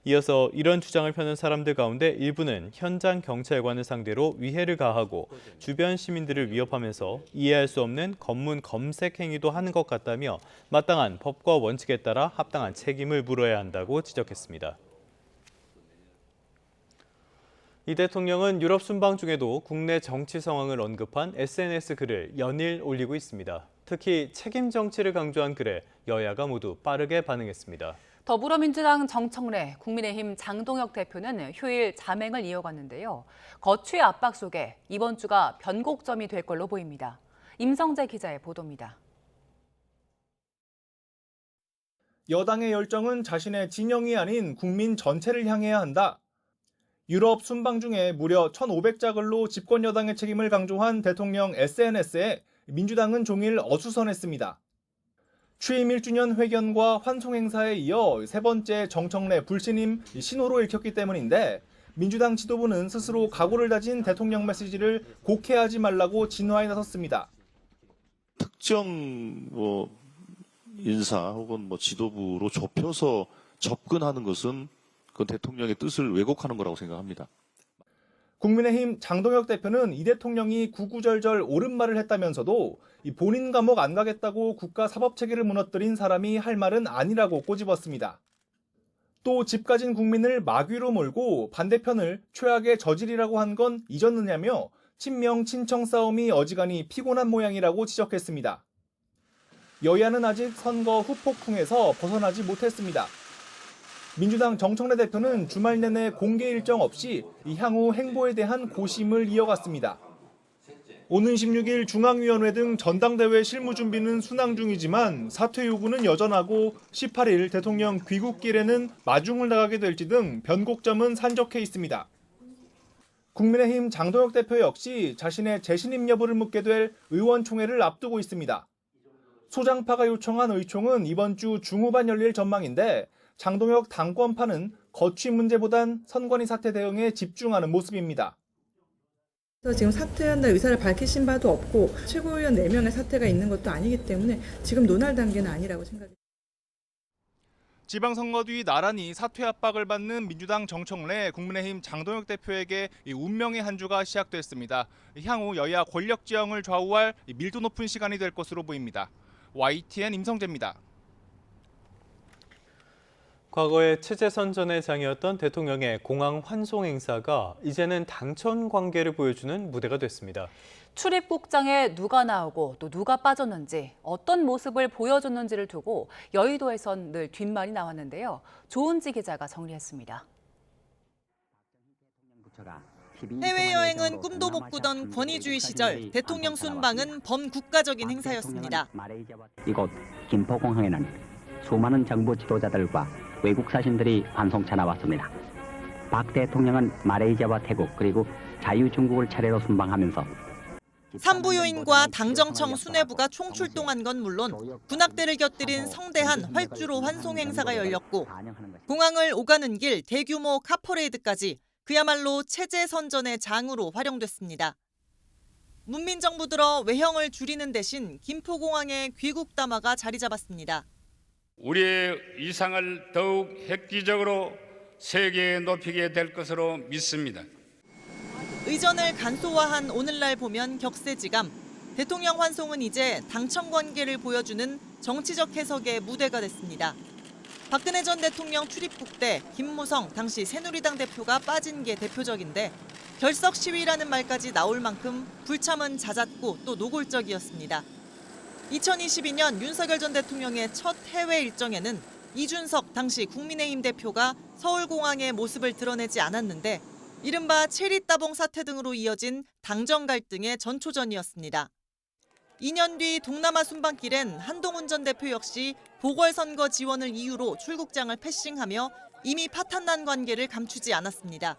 이어서 이런 주장을 펴는 사람들 가운데 일부는 현장 경찰관을 상대로 위해를 가하고 주변 시민들을 위협하면서 이해할 수 없는 검문 검색 행위도 하는 것 같다며 마땅한 법과 원칙에 따라 합당한 책임을 물어야 한다고 지적했습니다. 이 대통령은 유럽 순방 중에도 국내 정치 상황을 언급한 SNS 글을 연일 올리고 있습니다. 특히 책임 정치를 강조한 글에 여야가 모두 빠르게 반응했습니다. 더불어민주당 정청래, 국민의힘 장동혁 대표는 휴일 자맹을 이어갔는데요. 거취의 압박 속에 이번 주가 변곡점이 될 걸로 보입니다. 임성재 기자의 보도입니다. 여당의 열정은 자신의 진영이 아닌 국민 전체를 향해야 한다. 유럽 순방 중에 무려 1,500자글로 집권 여당의 책임을 강조한 대통령 SNS에 민주당은 종일 어수선했습니다. 취임 1주년 회견과 환송 행사에 이어 세 번째 정청래 불신임 신호로 읽혔기 때문인데 민주당 지도부는 스스로 각오를 다진 대통령 메시지를 곡해하지 말라고 진화에 나섰습니다. 특정 인사 혹은 지도부로 좁혀서 접근하는 것은 그 대통령의 뜻을 왜곡하는 거라고 생각합니다. 국민의힘 장동혁 대표는 이 대통령이 구구절절 옳은 말을 했다면서도 본인 감옥 안 가겠다고 국가 사법체계를 무너뜨린 사람이 할 말은 아니라고 꼬집었습니다. 또 집 가진 국민을 마귀로 몰고 반대편을 최악의 저질이라고 한 건 잊었느냐며 친명 친청 싸움이 어지간히 피곤한 모양이라고 지적했습니다. 여야는 아직 선거 후폭풍에서 벗어나지 못했습니다. 민주당 정청래 대표는 주말 내내 공개 일정 없이 향후 행보에 대한 고심을 이어갔습니다. 오는 16일 중앙위원회 등 전당대회 실무 준비는 순항 중이지만 사퇴 요구는 여전하고 18일 대통령 귀국길에는 마중을 나가게 될지 등 변곡점은 산적해 있습니다. 국민의힘 장동혁 대표 역시 자신의 재신임 여부를 묻게 될 의원총회를 앞두고 있습니다. 소장파가 요청한 의총은 이번 주 중후반 열릴 전망인데 장동혁 당권파는 거취 문제보단 선관위 사태 대응에 집중하는 모습입니다. 지금 사퇴한다는 의사를 밝히신 바도 없고 최고위원 4명의 사퇴가 있는 것도 아니기 때문에 지금 논할 단계는 아니라고 생각합니다. 지방선거 뒤 나란히 사퇴 압박을 받는 민주당 정청래, 국민의힘 장동혁 대표에게 운명의 한 주가 시작됐습니다. 향후 여야 권력 지형을 좌우할 밀도 높은 시간이 될 것으로 보입니다. YTN 임성재입니다. 과거에 체제 선전의 장이었던 대통령의 공항 환송 행사가 이제는 당천 관계를 보여주는 무대가 됐습니다. 출입국장에 누가 나오고 또 누가 빠졌는지 어떤 모습을 보여줬는지를 두고 여의도에선 늘 뒷말이 나왔는데요. 조은지 기자가 정리했습니다. 해외여행은 꿈도 못 꾸던 권위주의 시절 대통령 순방은 범국가적인 행사였습니다. 이곳 김포공항에는 수많은 정부 지도자들과 외국 사신들이 환송차 나왔습니다. 박 대통령은 말레이시아와 태국 그리고 자유중국을 차례로 순방하면서 산부요인과 당정청 수뇌부가 총출동한 건 물론 군악대를 곁들인 성대한 활주로 환송 행사가 열렸고 공항을 오가는 길 대규모 카퍼레이드까지 그야말로 체제 선전의 장으로 활용됐습니다. 문민정부 들어 외형을 줄이는 대신 김포공항에 귀국 담화가 자리 잡았습니다. 우리의 위상을 더욱 획기적으로 세계에 높이게 될 것으로 믿습니다. 의전을 간소화한 오늘날 보면 격세지감. 대통령 환송은 이제 당청 관계를 보여주는 정치적 해석의 무대가 됐습니다. 박근혜 전 대통령 출입국 때 김무성 당시 새누리당 대표가 빠진 게 대표적인데 결석 시위라는 말까지 나올 만큼 불참은 잦았고 또 노골적이었습니다. 2022년 윤석열 전 대통령의 첫 해외 일정에는 이준석 당시 국민의힘 대표가 서울공항의 모습을 드러내지 않았는데 이른바 체리 따봉 사태 등으로 이어진 당정 갈등의 전초전이었습니다. 2년 뒤 동남아 순방길엔 한동훈 전 대표 역시 보궐선거 지원을 이유로 출국장을 패싱하며 이미 파탄난 관계를 감추지 않았습니다.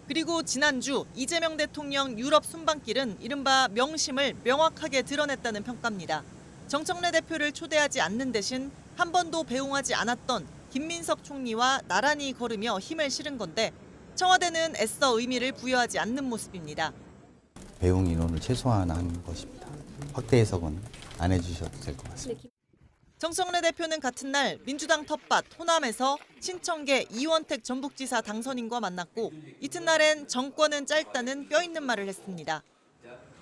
그리고 지난주 이재명 대통령 유럽 순방길은 이른바 명심을 명확하게 드러냈다는 평가입니다. 정청래 대표를 초대하지 않는 대신 한 번도 배웅하지 않았던 김민석 총리와 나란히 걸으며 힘을 실은 건데 청와대는 애써 의미를 부여하지 않는 모습입니다. 배웅 인원을 최소화한 것입니다. 확대 해석은 안 해주셔도 될 것 같습니다. 정청래 대표는 같은 날 민주당 텃밭 호남에서 신청계 이원택 전북지사 당선인과 만났고 이튿날엔 정권은 짧다는 뼈 있는 말을 했습니다.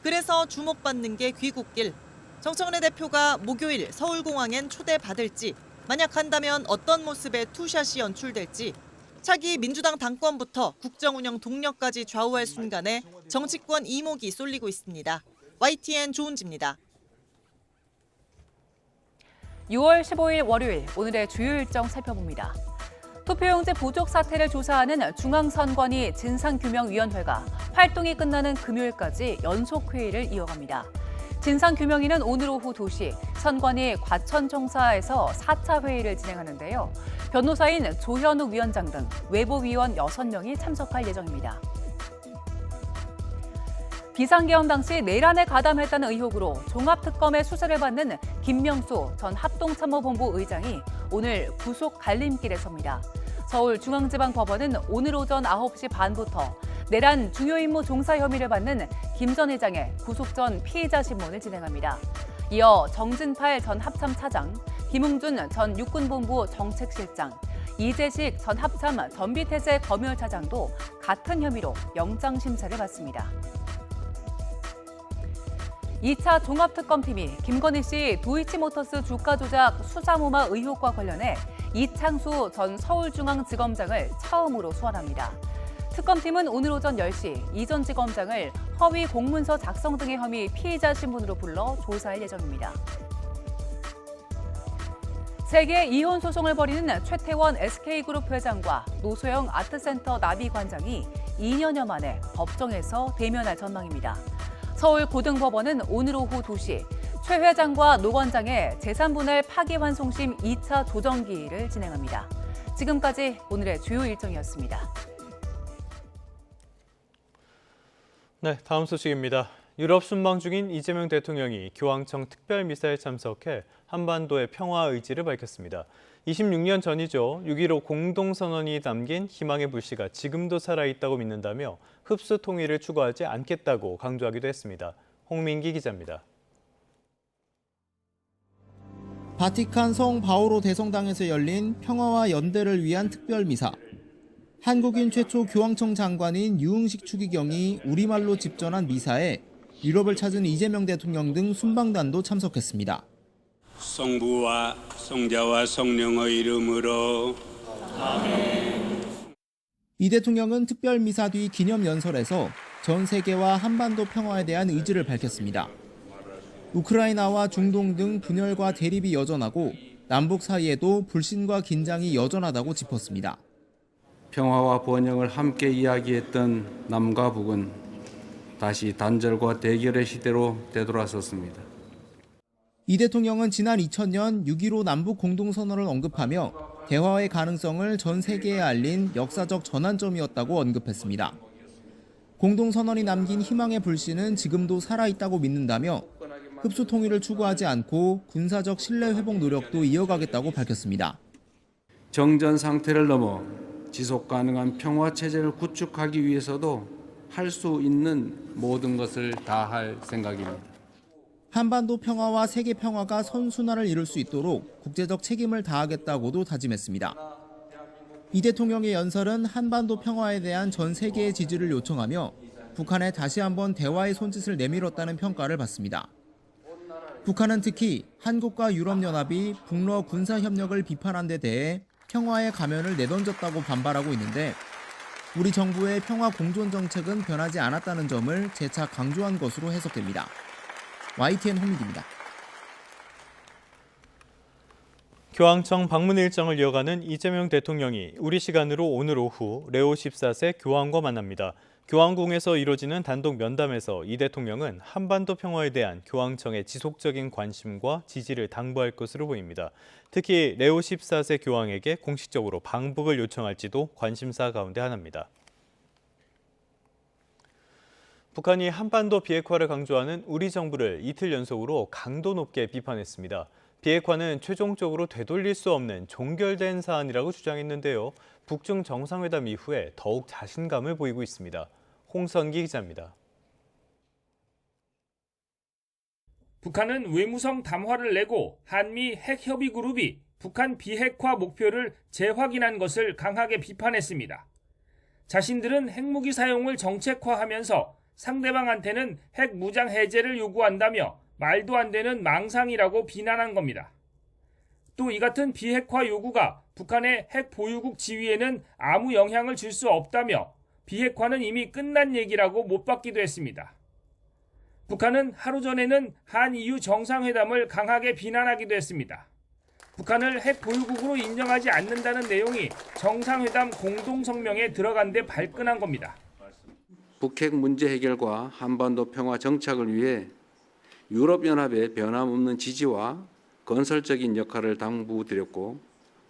그래서 주목받는 게 귀국길. 정청래 대표가 목요일 서울공항엔 초대받을지 만약 간다면 어떤 모습의 투샷이 연출될지 차기 민주당 당권부터 국정운영 동력까지 좌우할 순간에 정치권 이목이 쏠리고 있습니다. YTN 조은지입니다. 6월 15일 월요일 오늘의 주요 일정 살펴봅니다. 투표용지 부족 사태를 조사하는 중앙선관위 진상규명위원회가 활동이 끝나는 금요일까지 연속회의를 이어갑니다. 진상규명위는 오늘 오후 2시 선관위 과천청사에서 4차 회의를 진행하는데요. 변호사인 조현욱 위원장 등 외부위원 6명이 참석할 예정입니다. 비상계엄 당시 내란에 가담했다는 의혹으로 종합특검의 수사를 받는 김명수 전 합동참모본부 의장이 오늘 구속 갈림길에 섭니다. 서울중앙지방법원은 오늘 오전 9시 반부터 내란 중요 임무 종사 혐의를 받는 김 전 회장의 구속 전 피의자 신문을 진행합니다. 이어 정진팔 전 합참차장, 김웅준 전 육군본부 정책실장, 이재식 전 합참 전비태세 검열차장도 같은 혐의로 영장심사를 받습니다. 2차 종합특검팀이 김건희 씨 도이치모터스 주가 조작 수사무마 의혹과 관련해 이창수 전 서울중앙지검장을 처음으로 소환합니다. 특검팀은 오늘 오전 10시 이 전 지검장을 허위 공문서 작성 등의 혐의 피의자 신분으로 불러 조사할 예정입니다. 세계 이혼 소송을 벌이는 최태원 SK그룹 회장과 노소영 아트센터 나비관장이 2년여 만에 법정에서 대면할 전망입니다. 서울고등법원은 오늘 오후 2시 최 회장과 노 관장의 재산분할 파기환송심 2차 조정기일을 진행합니다. 지금까지 오늘의 주요 일정이었습니다. 네, 다음 소식입니다. 유럽 순방 중인 이재명 대통령이 교황청 특별미사에 참석해 한반도의 평화 의지를 밝혔습니다. 26년 전이죠. 6.15 공동선언이 담긴 희망의 불씨가 지금도 살아있다고 믿는다며 흡수 통일을 추구하지 않겠다고 강조하기도 했습니다. 홍민기 기자입니다. 바티칸 성 바오로 대성당에서 열린 평화와 연대를 위한 특별미사. 한국인 최초 교황청 장관인 유흥식 추기경이 우리말로 집전한 미사에 유럽을 찾은 이재명 대통령 등 순방단도 참석했습니다. 성부와 성자와 성령의 이름으로 아멘. 이 대통령은 특별미사 뒤 기념연설에서 전 세계와 한반도 평화에 대한 의지를 밝혔습니다. 우크라이나와 중동 등 분열과 대립이 여전하고 남북 사이에도 불신과 긴장이 여전하다고 짚었습니다. 평화와 번영을 함께 이야기했던 남과 북은 다시 단절과 대결의 시대로 되돌아섰습니다. 이 대통령은 지난 2000년 6.15 남북 공동선언을 언급하며 대화의 가능성을 전 세계에 알린 역사적 전환점이었다고 언급했습니다. 공동선언이 남긴 희망의 불씨는 지금도 살아있다고 믿는다며 흡수 통일을 추구하지 않고 군사적 신뢰 회복 노력도 이어가겠다고 밝혔습니다. 정전 상태를 넘어 지속 가능한 평화 체제를 구축하기 위해서도 할 수 있는 모든 것을 다할 생각입니다. 한반도 평화와 세계 평화가 선순환을 이룰 수 있도록 국제적 책임을 다하겠다고도 다짐했습니다. 이 대통령의 연설은 한반도 평화에 대한 전 세계의 지지를 요청하며 북한에 다시 한번 대화의 손짓을 내밀었다는 평가를 받습니다. 북한은 특히 한국과 유럽연합이 북러 군사협력을 비판한 데 대해 평화의 가면을 내던졌다고 반발하고 있는데 우리 정부의 평화 공존 정책은 변하지 않았다는 점을 재차 강조한 것으로 해석됩니다. YTN 홍민기입니다. 교황청 방문 일정을 이어가는 이재명 대통령이 우리 시간으로 오늘 오후 레오 14세 교황과 만납니다. 교황궁에서 이뤄지는 단독 면담에서 이 대통령은 한반도 평화에 대한 교황청의 지속적인 관심과 지지를 당부할 것으로 보입니다. 특히 레오 14세 교황에게 공식적으로 방북을 요청할지도 관심사 가운데 하나입니다. 북한이 한반도 비핵화를 강조하는 우리 정부를 이틀 연속으로 강도 높게 비판했습니다. 비핵화는 최종적으로 되돌릴 수 없는 종결된 사안이라고 주장했는데요. 북중 정상회담 이후에 더욱 자신감을 보이고 있습니다. 홍선기 기자입니다. 북한은 외무성 담화를 내고 한미 핵협의그룹이 북한 비핵화 목표를 재확인한 것을 강하게 비판했습니다. 자신들은 핵무기 사용을 정책화하면서 상대방한테는 핵 무장 해제를 요구한다며 말도 안 되는 망상이라고 비난한 겁니다. 또 이 같은 비핵화 요구가 북한의 핵 보유국 지위에는 아무 영향을 줄 수 없다며 비핵화는 이미 끝난 얘기라고 못 받기도 했습니다. 북한은 하루 전에는 한EU 정상회담을 강하게 비난하기도 했습니다. 북한을 핵 보유국으로 인정하지 않는다는 내용이 정상회담 공동성명에 들어간 데 발끈한 겁니다. 북핵 문제 해결과 한반도 평화 정착을 위해 유럽연합의 변함없는 지지와 건설적인 역할을 당부드렸고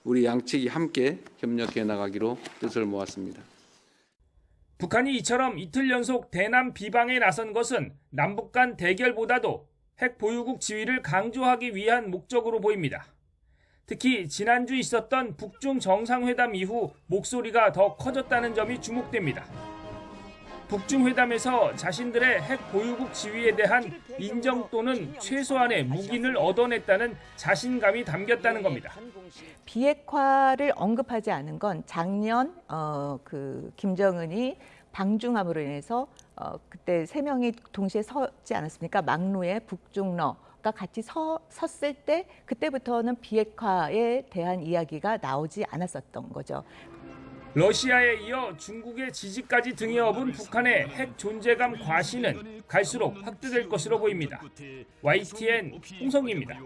우리 양측이 함께 협력해 나가기로 뜻을 모았습니다. 북한이 이처럼 이틀 연속 대남 비방에 나선 것은 남북 간 대결보다도 핵 보유국 지위를 강조하기 위한 목적으로 보입니다. 특히 지난주 있었던 북중 정상회담 이후 목소리가 더 커졌다는 점이 주목됩니다. 북중 회담에서 자신들의 핵 보유국 지위에 대한 인정 또는 최소한의 묵인을 얻어냈다는 자신감이 담겼다는 겁니다. 비핵화를 언급하지 않은 건 작년 김정은이 방중함으로 인해서 그때 세 명이 동시에 서지 않았습니까? 막루에 북중러가 같이 섰을 때 그때부터는 비핵화에 대한 이야기가 나오지 않았었던 거죠. 러시아에 이어 중국의 지지까지 등에 업은 북한의 핵 존재감 과시는 갈수록 확대될 것으로 보입니다. YTN 홍성기입니다.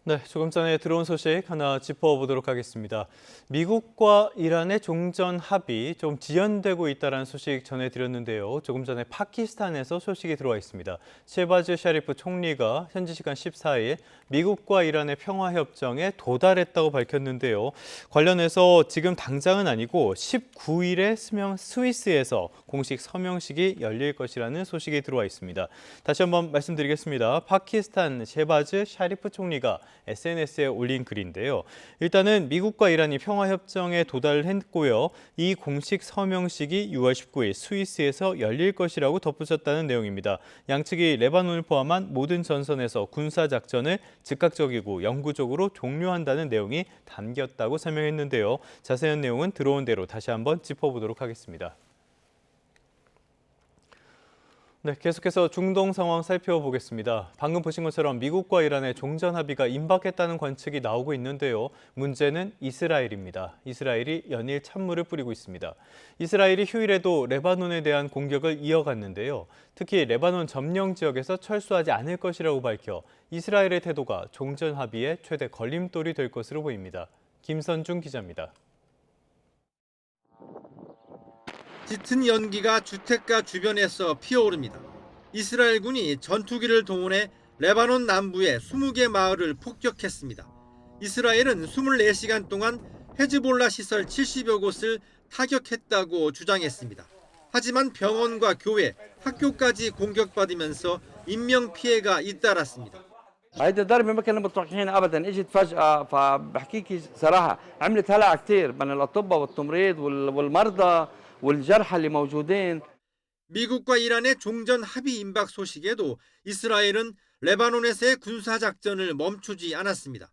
네, 조금 전에 들어온 소식 하나 짚어보도록 하겠습니다. 미국과 이란의 종전 합의 좀 지연되고 있다는 소식 전해드렸는데요. 조금 전에 파키스탄에서 소식이 들어와 있습니다. 셰바즈 샤리프 총리가 현지 시간 14일 미국과 이란의 평화협정에 도달했다고 밝혔는데요. 관련해서 지금 당장은 아니고 19일에 스위스에서 공식 서명식이 열릴 것이라는 소식이 들어와 있습니다. 다시 한번 말씀드리겠습니다. 파키스탄 셰바즈 샤리프 총리가 SNS에 올린 글인데요. 일단은 미국과 이란이 평화협정에 도달했고요. 이 공식 서명식이 6월 19일 스위스에서 열릴 것이라고 덧붙였다는 내용입니다. 양측이 레바논을 포함한 모든 전선에서 군사작전을 즉각적이고 영구적으로 종료한다는 내용이 담겼다고 설명했는데요. 자세한 내용은 들어온 대로 다시 한번 짚어보도록 하겠습니다. 네, 계속해서 중동 상황 살펴보겠습니다. 방금 보신 것처럼 미국과 이란의 종전 합의가 임박했다는 관측이 나오고 있는데요. 문제는 이스라엘입니다. 이스라엘이 연일 찬물을 뿌리고 있습니다. 이스라엘이 휴일에도 레바논에 대한 공격을 이어갔는데요. 특히 레바논 점령 지역에서 철수하지 않을 것이라고 밝혀 이스라엘의 태도가 종전 합의의 최대 걸림돌이 될 것으로 보입니다. 김선중 기자입니다. 짙은 연기가 주택가 주변에서 피어오릅니다. 이스라엘군이 전투기를 동원해 레바논 남부의 20개 마을을 폭격했습니다. 이스라엘은 24시간 동안 헤즈볼라 시설 70여 곳을 타격했다고 주장했습니다. 하지만 병원과 교회, 학교까지 공격받으면서 인명피해가 잇따랐습니다. هيدا الضربة ما كنا متوقعين ابدا اجت فجأة فبحكيكي صراحة عملت هلع كثير من الاطباء والتمريض والمرضى والجرحى اللي موجودين. 미국과 이란의 종전 합의 임박 소식에도 이스라엘은 레바논에서의 군사작전을 멈추지 않았습니다.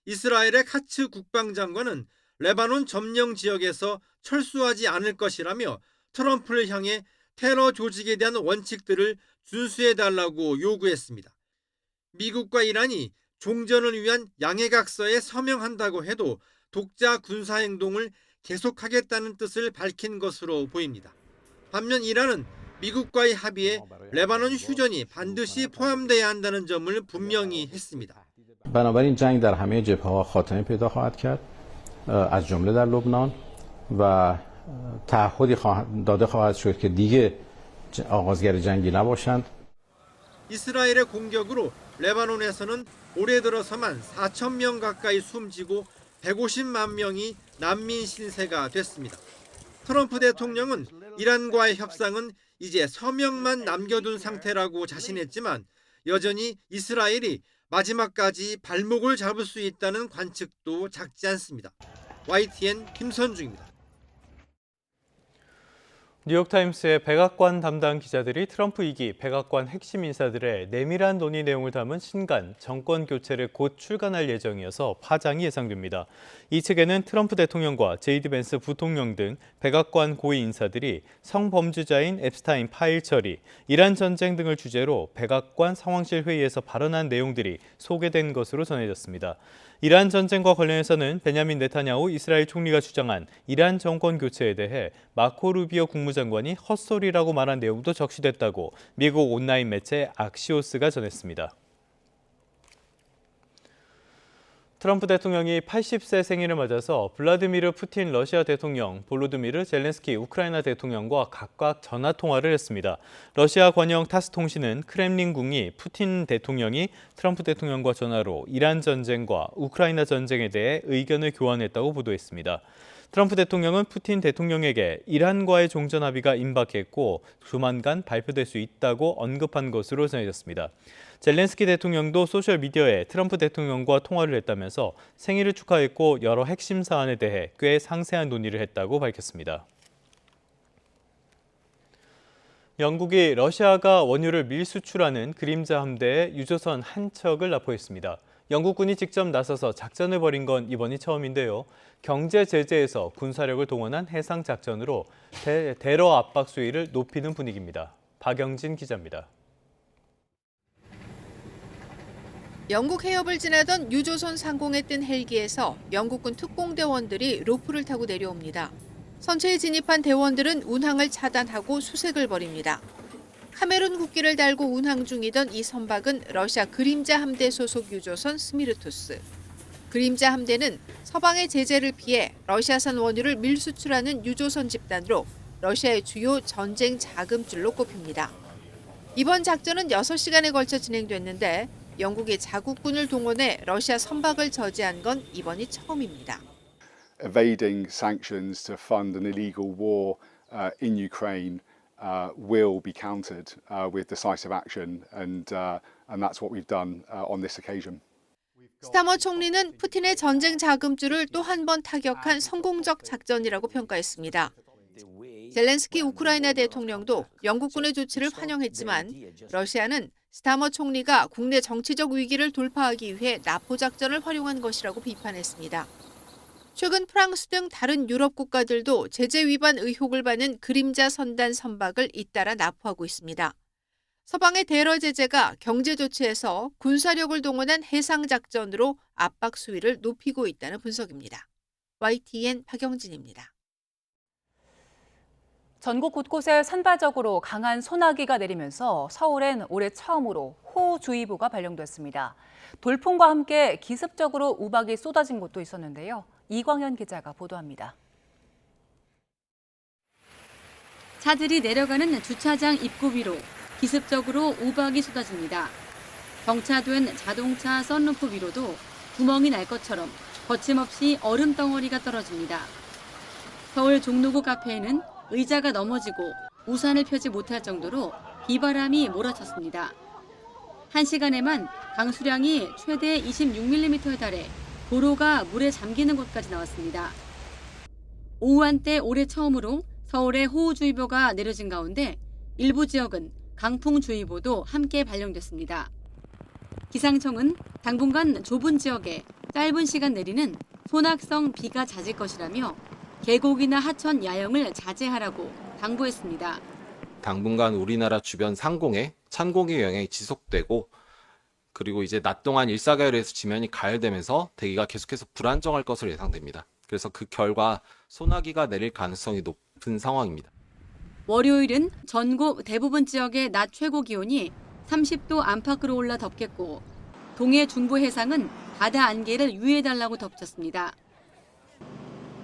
이스라엘의 카츠 국방장관은 레바논 점령 지역에서 철수하지 않을 것이라며 트럼프를 향해 테러 조직에 대한 원칙들을 준수해달라고 요구했습니다. 미국과 이란이 종전을 위한 양해각서에 서명한다고 해도 독자 군사행동을 계속하겠다는 뜻을 밝힌 것으로 보입니다. 반면 이란은 미국과의 합의에 레바논 휴전이 반드시 포함돼야 한다는 점을 분명히 했습니다. بنابراین جنگ در همه جبهه‌ها خاتمه پیدا خواهد کرد از جمله در لبنان و تعهدی داده خواهد شد که دیگه آغازگر جنگی نباشند. 이스라엘의 공격으로 레바논에서는 올해 들어서만 4천 명 가까이 숨지고 150만 명이 난민 신세가 됐습니다. 트럼프 대통령은 이란과의 협상은 이제 서명만 남겨둔 상태라고 자신했지만 여전히 이스라엘이 마지막까지 발목을 잡을 수 있다는 관측도 작지 않습니다. YTN 김선중입니다. 뉴욕타임스의 백악관 담당 기자들이 트럼프 2기 백악관 핵심 인사들의 내밀한 논의 내용을 담은 신간 정권 교체를 곧 출간할 예정이어서 파장이 예상됩니다. 이 책에는 트럼프 대통령과 제이디 벤스 부통령 등 백악관 고위 인사들이 성범죄자인 앱스타인 파일 처리, 이란 전쟁 등을 주제로 백악관 상황실 회의에서 발언한 내용들이 소개된 것으로 전해졌습니다. 이란 전쟁과 관련해서는 베냐민 네타냐후 이스라엘 총리가 주장한 이란 정권 교체에 대해 마코 루비오 국무장관이 헛소리라고 말한 내용도 적시됐다고 미국 온라인 매체 악시오스가 전했습니다. 트럼프 대통령이 80세 생일을 맞아서 블라디미르 푸틴 러시아 대통령, 볼로드미르 젤렌스키 우크라이나 대통령과 각각 전화 통화를 했습니다. 러시아 관영 타스 통신은 크렘린궁이 푸틴 대통령이 트럼프 대통령과 전화로 이란 전쟁과 우크라이나 전쟁에 대해 의견을 교환했다고 보도했습니다. 트럼프 대통령은 푸틴 대통령에게 이란과의 종전 합의가 임박했고 조만간 발표될 수 있다고 언급한 것으로 전해졌습니다. 젤렌스키 대통령도 소셜미디어에 트럼프 대통령과 통화를 했다면서 생일을 축하했고 여러 핵심 사안에 대해 꽤 상세한 논의를 했다고 밝혔습니다. 영국이 러시아가 원유를 밀수출하는 그림자 함대의 유조선 한 척을 납포했습니다. 영국군이 직접 나서서 작전을 벌인 건 이번이 처음인데요. 경제 제재에서 군사력을 동원한 해상 작전으로 대러 압박 수위를 높이는 분위기입니다. 박영진 기자입니다. 영국 해협을 지나던 유조선 상공에 뜬 헬기에서 영국군 특공대원들이 로프를 타고 내려옵니다. 선체에 진입한 대원들은 운항을 차단하고 수색을 벌입니다. 카메룬 국기를 달고 운항 중이던 이 선박은 러시아 그림자 함대 소속 유조선 스미르토스. 그림자 함대는 서방의 제재를 피해 러시아산 원유를 밀수출하는 유조선 집단으로 러시아의 주요 전쟁 자금줄로 꼽힙니다. 이번 작전은 6시간에 걸쳐 진행됐는데 영국이 자국군을 동원해 러시아 선박을 저지한 건 이번이 처음입니다. Evading sanctions to fund an illegal war in Ukraine will be countered with decisive action, and that's what we've done on this occasion. 스타머 총리는 푸틴의 전쟁 자금줄을 또 한 번 타격한 성공적 작전이라고 평가했습니다. 젤렌스키 우크라이나 대통령도 영국군의 조치를 환영했지만 러시아는 스타머 총리가 국내 정치적 위기를 돌파하기 위해 납포 작전을 활용한 것이라고 비판했습니다. 최근 프랑스 등 다른 유럽 국가들도 제재 위반 의혹을 받는 그림자 선단 선박을 잇따라 납포하고 있습니다. 서방의 대러 제재가 경제 조치에서 군사력을 동원한 해상 작전으로 압박 수위를 높이고 있다는 분석입니다. YTN 박영진입니다. 전국 곳곳에 산발적으로 강한 소나기가 내리면서 서울엔 올해 처음으로 호우주의보가 발령됐습니다. 돌풍과 함께 기습적으로 우박이 쏟아진 곳도 있었는데요. 이광현 기자가 보도합니다. 차들이 내려가는 주차장 입구 위로 기습적으로 우박이 쏟아집니다. 정차된 자동차 썬루프 위로도 구멍이 날 것처럼 거침없이 얼음 덩어리가 떨어집니다. 서울 종로구 카페에는 의자가 넘어지고 우산을 펴지 못할 정도로 비바람이 몰아쳤습니다. 1시간에만 강수량이 최대 26mm에 달해 도로가 물에 잠기는 곳까지 나왔습니다. 오후 한때 올해 처음으로 서울에 호우주의보가 내려진 가운데 일부 지역은 강풍주의보도 함께 발령됐습니다. 기상청은 당분간 좁은 지역에 짧은 시간 내리는 소낙성 비가 잦을 것이라며 계곡이나 하천 야영을 자제하라고 당부했습니다. 당분간 우리나라 주변 상공에 찬공기 영향이 지속되고 그리고 이제 낮 동안 일사가열에서 지면이 가열되면서 대기가 계속해서 불안정할 것으로 예상됩니다. 그래서 그 결과 소나기가 내릴 가능성이 높은 상황입니다. 월요일은 전국 대부분 지역의 낮 최고 기온이 30도 안팎으로 올라 덥겠고 동해 중부 해상은 바다 안개를 유의해달라고 덧붙였습니다.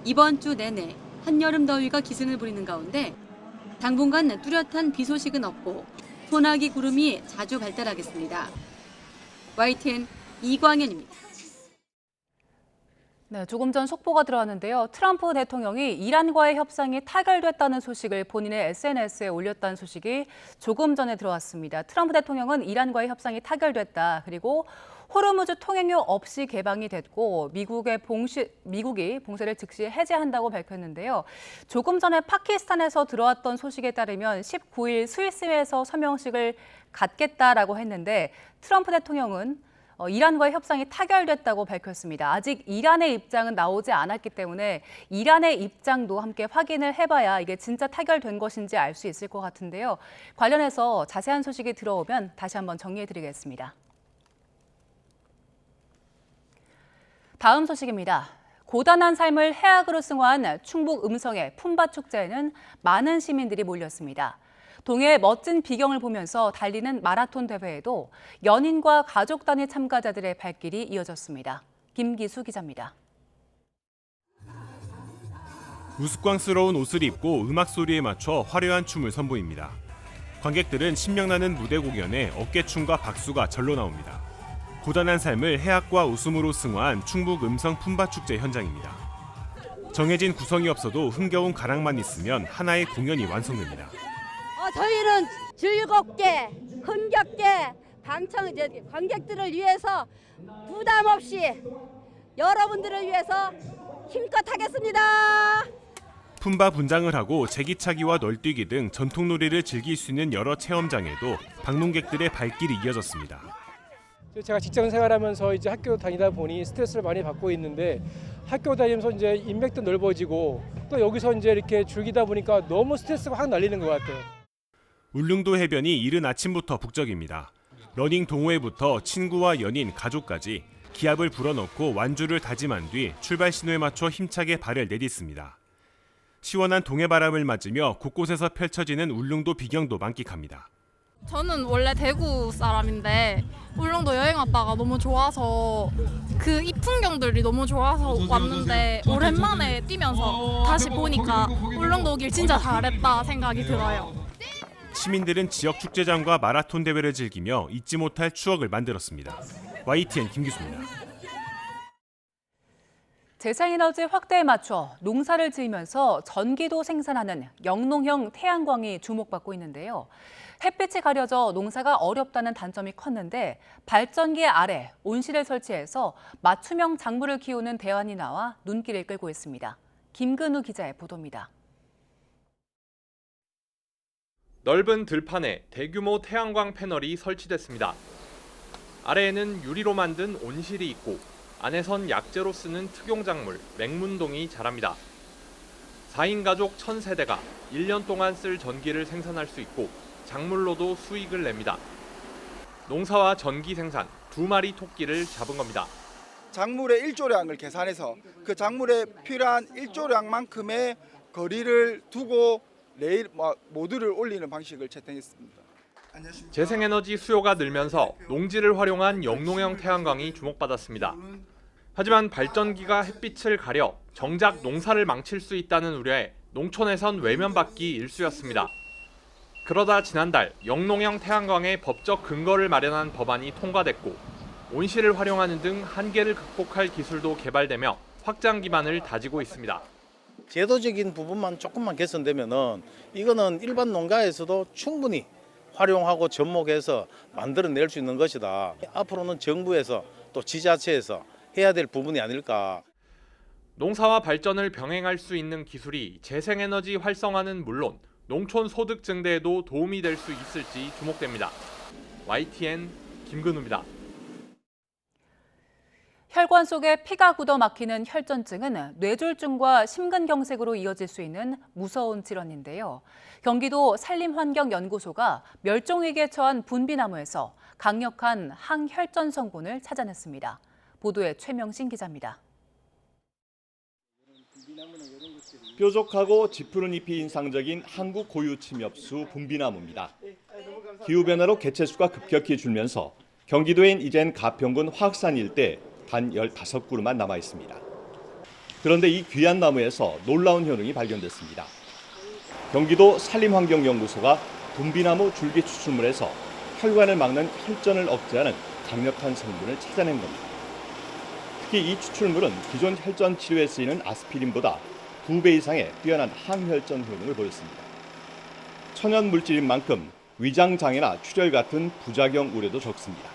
이번 주 내내 한여름 더위가 기승을 부리는 가운데 당분간 뚜렷한 비 소식은 없고 소나기 구름이 자주 발달하겠습니다. YTN 이광현입니다. 네, 조금 전 속보가 들어왔는데요. 트럼프 대통령이 이란과의 협상이 타결됐다는 소식을 본인의 SNS에 올렸다는 소식이 조금 전에 들어왔습니다. 트럼프 대통령은 이란과의 협상이 타결됐다. 그리고 호르무즈 통행료 없이 개방이 됐고 미국이 봉쇄를 즉시 해제한다고 밝혔는데요. 조금 전에 파키스탄에서 들어왔던 소식에 따르면 19일 스위스에서 서명식을 갖겠다라고 했는데 트럼프 대통령은 이란과의 협상이 타결됐다고 밝혔습니다. 아직 이란의 입장은 나오지 않았기 때문에 이란의 입장도 함께 확인을 해봐야 이게 진짜 타결된 것인지 알 수 있을 것 같은데요. 관련해서 자세한 소식이 들어오면 다시 한번 정리해드리겠습니다. 다음 소식입니다. 고단한 삶을 해악으로 승화한 충북 음성의 품바축제에는 많은 시민들이 몰렸습니다. 동해의 멋진 비경을 보면서 달리는 마라톤 대회에도 연인과 가족 단위 참가자들의 발길이 이어졌습니다. 김기수 기자입니다. 우스꽝스러운 옷을 입고 음악 소리에 맞춰 화려한 춤을 선보입니다. 관객들은 신명나는 무대 공연에 어깨춤과 박수가 절로 나옵니다. 고단한 삶을 해학과 웃음으로 승화한 충북 음성 품바축제 현장입니다. 정해진 구성이 없어도 흥겨운 가락만 있으면 하나의 공연이 완성됩니다. 저희는 즐겁게, 흥겹게 관객들을 위해서 부담 없이 여러분들을 위해서 힘껏 하겠습니다. 품바 분장을 하고 제기차기와 널뛰기 등 전통놀이를 즐길 수 있는 여러 체험장에도 방문객들의 발길이 이어졌습니다. 제가 직장 생활하면서 이제 학교 다니다 보니 스트레스를 많이 받고 있는데 학교 다니면서 이제 인맥도 넓어지고 또 여기서 이제 이렇게 즐기다 보니까 너무 스트레스가 확 날리는 것 같아요. 울릉도 해변이 이른 아침부터 북적입니다. 러닝 동호회부터 친구와 연인, 가족까지 기압을 불어넣고 완주를 다짐한 뒤 출발 신호에 맞춰 힘차게 발을 내딛습니다. 시원한 동해바람을 맞으며 곳곳에서 펼쳐지는 울릉도 비경도 만끽합니다. 저는 원래 대구 사람인데 울릉도 여행 왔다가 너무 좋아서 그 이 풍경들이 너무 좋아서 왔는데 오랜만에 뛰면서 다시 보니까 울릉도 오길 진짜 잘했다 생각이 들어요. 시민들은 지역 축제장과 마라톤 대회를 즐기며 잊지 못할 추억을 만들었습니다. YTN 김기수입니다. 재생에너지 확대에 맞춰 농사를 지으면서 전기도 생산하는 영농형 태양광이 주목받고 있는데요. 햇빛이 가려져 농사가 어렵다는 단점이 컸는데 발전기 아래 온실을 설치해서 맞춤형 작물을 키우는 대안이 나와 눈길을 끌고 있습니다. 김근우 기자의 보도입니다. 넓은 들판에 대규모 태양광 패널이 설치됐습니다. 아래에는 유리로 만든 온실이 있고 안에선 약재로 쓰는 특용작물 맹문동이 자랍니다. 4인 가족 1000세대가 1년 동안 쓸 전기를 생산할 수 있고 작물로도 수익을 냅니다. 농사와 전기 생산, 2마리 토끼를 잡은 겁니다. 작물의 일조량을 계산해서 그 작물에 필요한 일조량만큼의 거리를 두고 레일 모듈을 올리는 방식을 채택했습니다. 재생에너지 수요가 늘면서 농지를 활용한 영농형 태양광이 주목받았습니다. 하지만 발전기가 햇빛을 가려 정작 농사를 망칠 수 있다는 우려에 농촌에선 외면받기 일쑤였습니다. 그러다 지난달 영농형 태양광의 법적 근거를 마련한 법안이 통과됐고 온실을 활용하는 등 한계를 극복할 기술도 개발되며 확장 기반을 다지고 있습니다. 제도적인 부분만 조금만 개선되면은 이거는 일반 농가에서도 충분히 활용하고 접목해서 만들어낼 수 있는 것이다. 앞으로는 정부에서 또 지자체에서 해야 될 부분이 아닐까. 농사와 발전을 병행할 수 있는 기술이 재생에너지 활성화는 물론 농촌 소득 증대에도 도움이 될 수 있을지 주목됩니다. YTN 김근우입니다. 혈관 속에 피가 굳어 막히는 혈전증은 뇌졸중과 심근경색으로 이어질 수 있는 무서운 질환인데요. 경기도 산림환경연구소가 멸종위기에 처한 분비나무에서 강력한 항혈전 성분을 찾아냈습니다. 보도에 최명신 기자입니다. 뾰족하고 지푸른 잎이 인상적인 한국 고유 침엽수 분비나무입니다. 기후변화로 개체수가 급격히 줄면서 경기도엔 이젠 가평군 화학산 일대 단 15그루만 남아 있습니다. 그런데 이 귀한 나무에서 놀라운 효능이 발견됐습니다. 경기도 산림환경연구소가 분비나무 줄기 추출물에서 혈관을 막는 혈전을 억제하는 강력한 성분을 찾아낸 겁니다. 특히 이 추출물은 기존 혈전 치료에 쓰이는 아스피린보다 2배 이상의 뛰어난 항혈전 효능을 보였습니다. 천연 물질인 만큼 위장 장애나 출혈 같은 부작용 우려도 적습니다.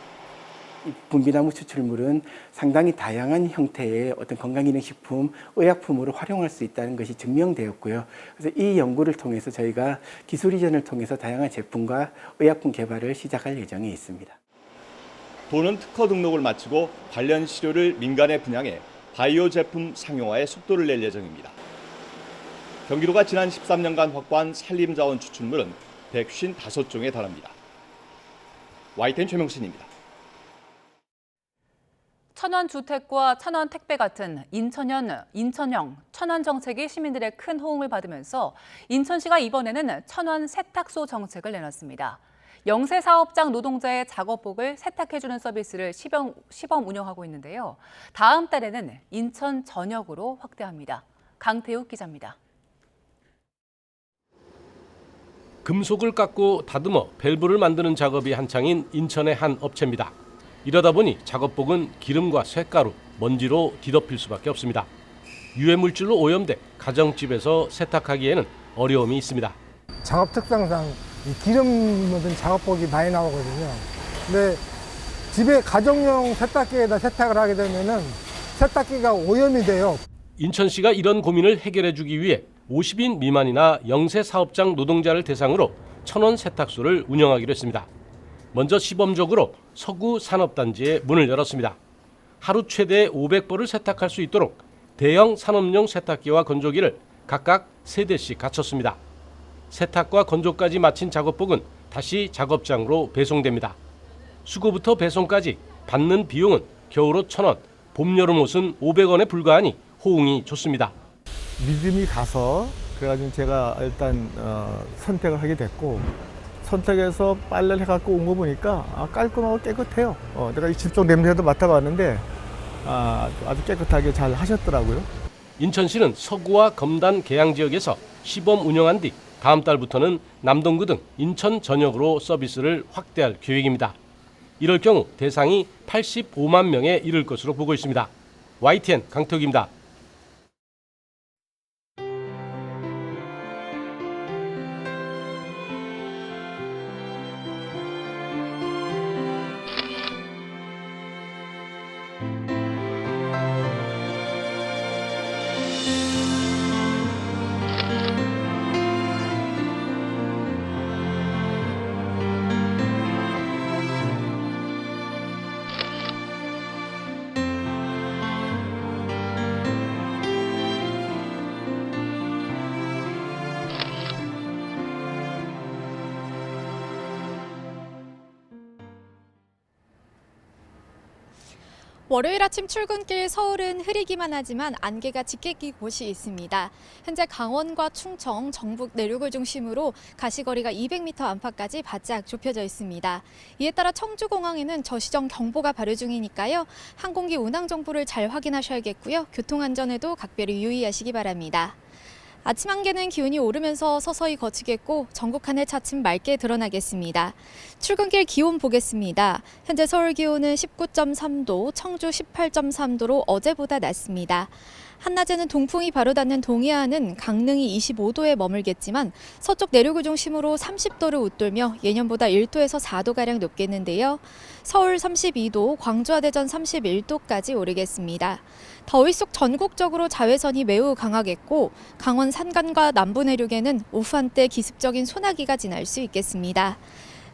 이 분비나무 추출물은 상당히 다양한 형태의 어떤 건강기능식품, 의약품으로 활용할 수 있다는 것이 증명되었고요. 그래서 이 연구를 통해서 저희가 기술 이전을 통해서 다양한 제품과 의약품 개발을 시작할 예정에 있습니다. 도는 특허 등록을 마치고 관련 시료를 민간에 분양해 바이오 제품 상용화에 속도를 낼 예정입니다. 경기도가 지난 13년간 확보한 산림자원 추출물은 155종에 달합니다. YTN 최명신입니다. 천원주택과 천원택배 같은 인천형 천원정책이 시민들의 큰 호응을 받으면서 인천시가 이번에는 천원 세탁소 정책을 내놨습니다. 영세 사업장 노동자의 작업복을 세탁해주는 서비스를 시범 운영하고 있는데요. 다음 달에는 인천 전역으로 확대합니다. 강태욱 기자입니다. 금속을 깎고 다듬어 밸브를 만드는 작업이 한창인 인천의 한 업체입니다. 이러다 보니 작업복은 기름과 쇳가루, 먼지로 뒤덮일 수밖에 없습니다. 유해 물질로 오염돼 가정집에서 세탁하기에는 어려움이 있습니다. 작업 특성상 이 기름 묻은 작업복이 많이 나오거든요. 근데 집에 가정용 세탁기에다 세탁을 하게 되면은 세탁기가 오염이 돼요. 인천시가 이런 고민을 해결해 주기 위해 50인 미만이나 영세 사업장 노동자를 대상으로 1,000원 세탁소를 운영하기로 했습니다. 먼저 시범적으로 서구 산업단지에 문을 열었습니다. 하루 최대 500벌을 세탁할 수 있도록 대형 산업용 세탁기와 건조기를 각각 3대씩 갖췄습니다. 세탁과 건조까지 마친 작업복은 다시 작업장으로 배송됩니다. 수거부터 배송까지 받는 비용은 겨울옷 1,000원, 봄, 여름 옷은 500원에 불과하니 호응이 좋습니다. 믿음이 가서 그래가지고 제가 일단 선택을 하게 됐고 선택해서 빨래를 해갖고 온 거 보니까 깔끔하고 깨끗해요. 내가 이 집속 냄새도 맡아봤는데 아주 깨끗하게 잘 하셨더라고요. 인천시는 서구와 검단 계양 지역에서 시범 운영한 뒤 다음 달부터는 남동구 등 인천 전역으로 서비스를 확대할 계획입니다. 이럴 경우 대상이 85만 명에 이를 것으로 보고 있습니다. YTN 강태욱입니다. 월요일 아침 출근길 서울은 흐리기만 하지만 안개가 짙게 낀 곳이 있습니다. 현재 강원과 충청, 전북 내륙을 중심으로 가시거리가 200m 안팎까지 바짝 좁혀져 있습니다. 이에 따라 청주공항에는 저시정 경보가 발효 중이니까요. 항공기 운항 정보를 잘 확인하셔야겠고요. 교통안전에도 각별히 유의하시기 바랍니다. 아침 한개는 기온이 오르면서 서서히 거치겠고 전국 하늘 차츰 맑게 드러나겠습니다. 출근길 기온 보겠습니다. 현재 서울 기온은 19.3도, 청주 18.3도로 어제보다 낮습니다. 한낮에는 동풍이 바로 닿는 동해안은 강릉이 25도에 머물겠지만 서쪽 내륙을 중심으로 30도를 웃돌며 예년보다 1도에서 4도가량 높겠는데요. 서울 32도, 광주와 대전 31도까지 오르겠습니다. 더위 속 전국적으로 자외선이 매우 강하겠고 강원 산간과 남부 내륙에는 오후 한때 기습적인 소나기가 지날 수 있겠습니다.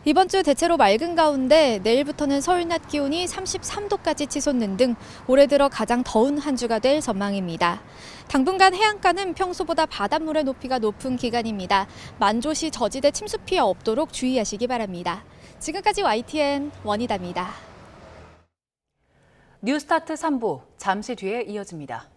이번 주 대체로 맑은 가운데 내일부터는 서울 낮 기온이 33도까지 치솟는 등 올해 들어 가장 더운 한 주가 될 전망입니다. 당분간 해안가는 평소보다 바닷물의 높이가 높은 기간입니다. 만조시 저지대 침수 피해 없도록 주의하시기 바랍니다. 지금까지 YTN 원희다입니다. 뉴스타트 3부 잠시 뒤에 이어집니다.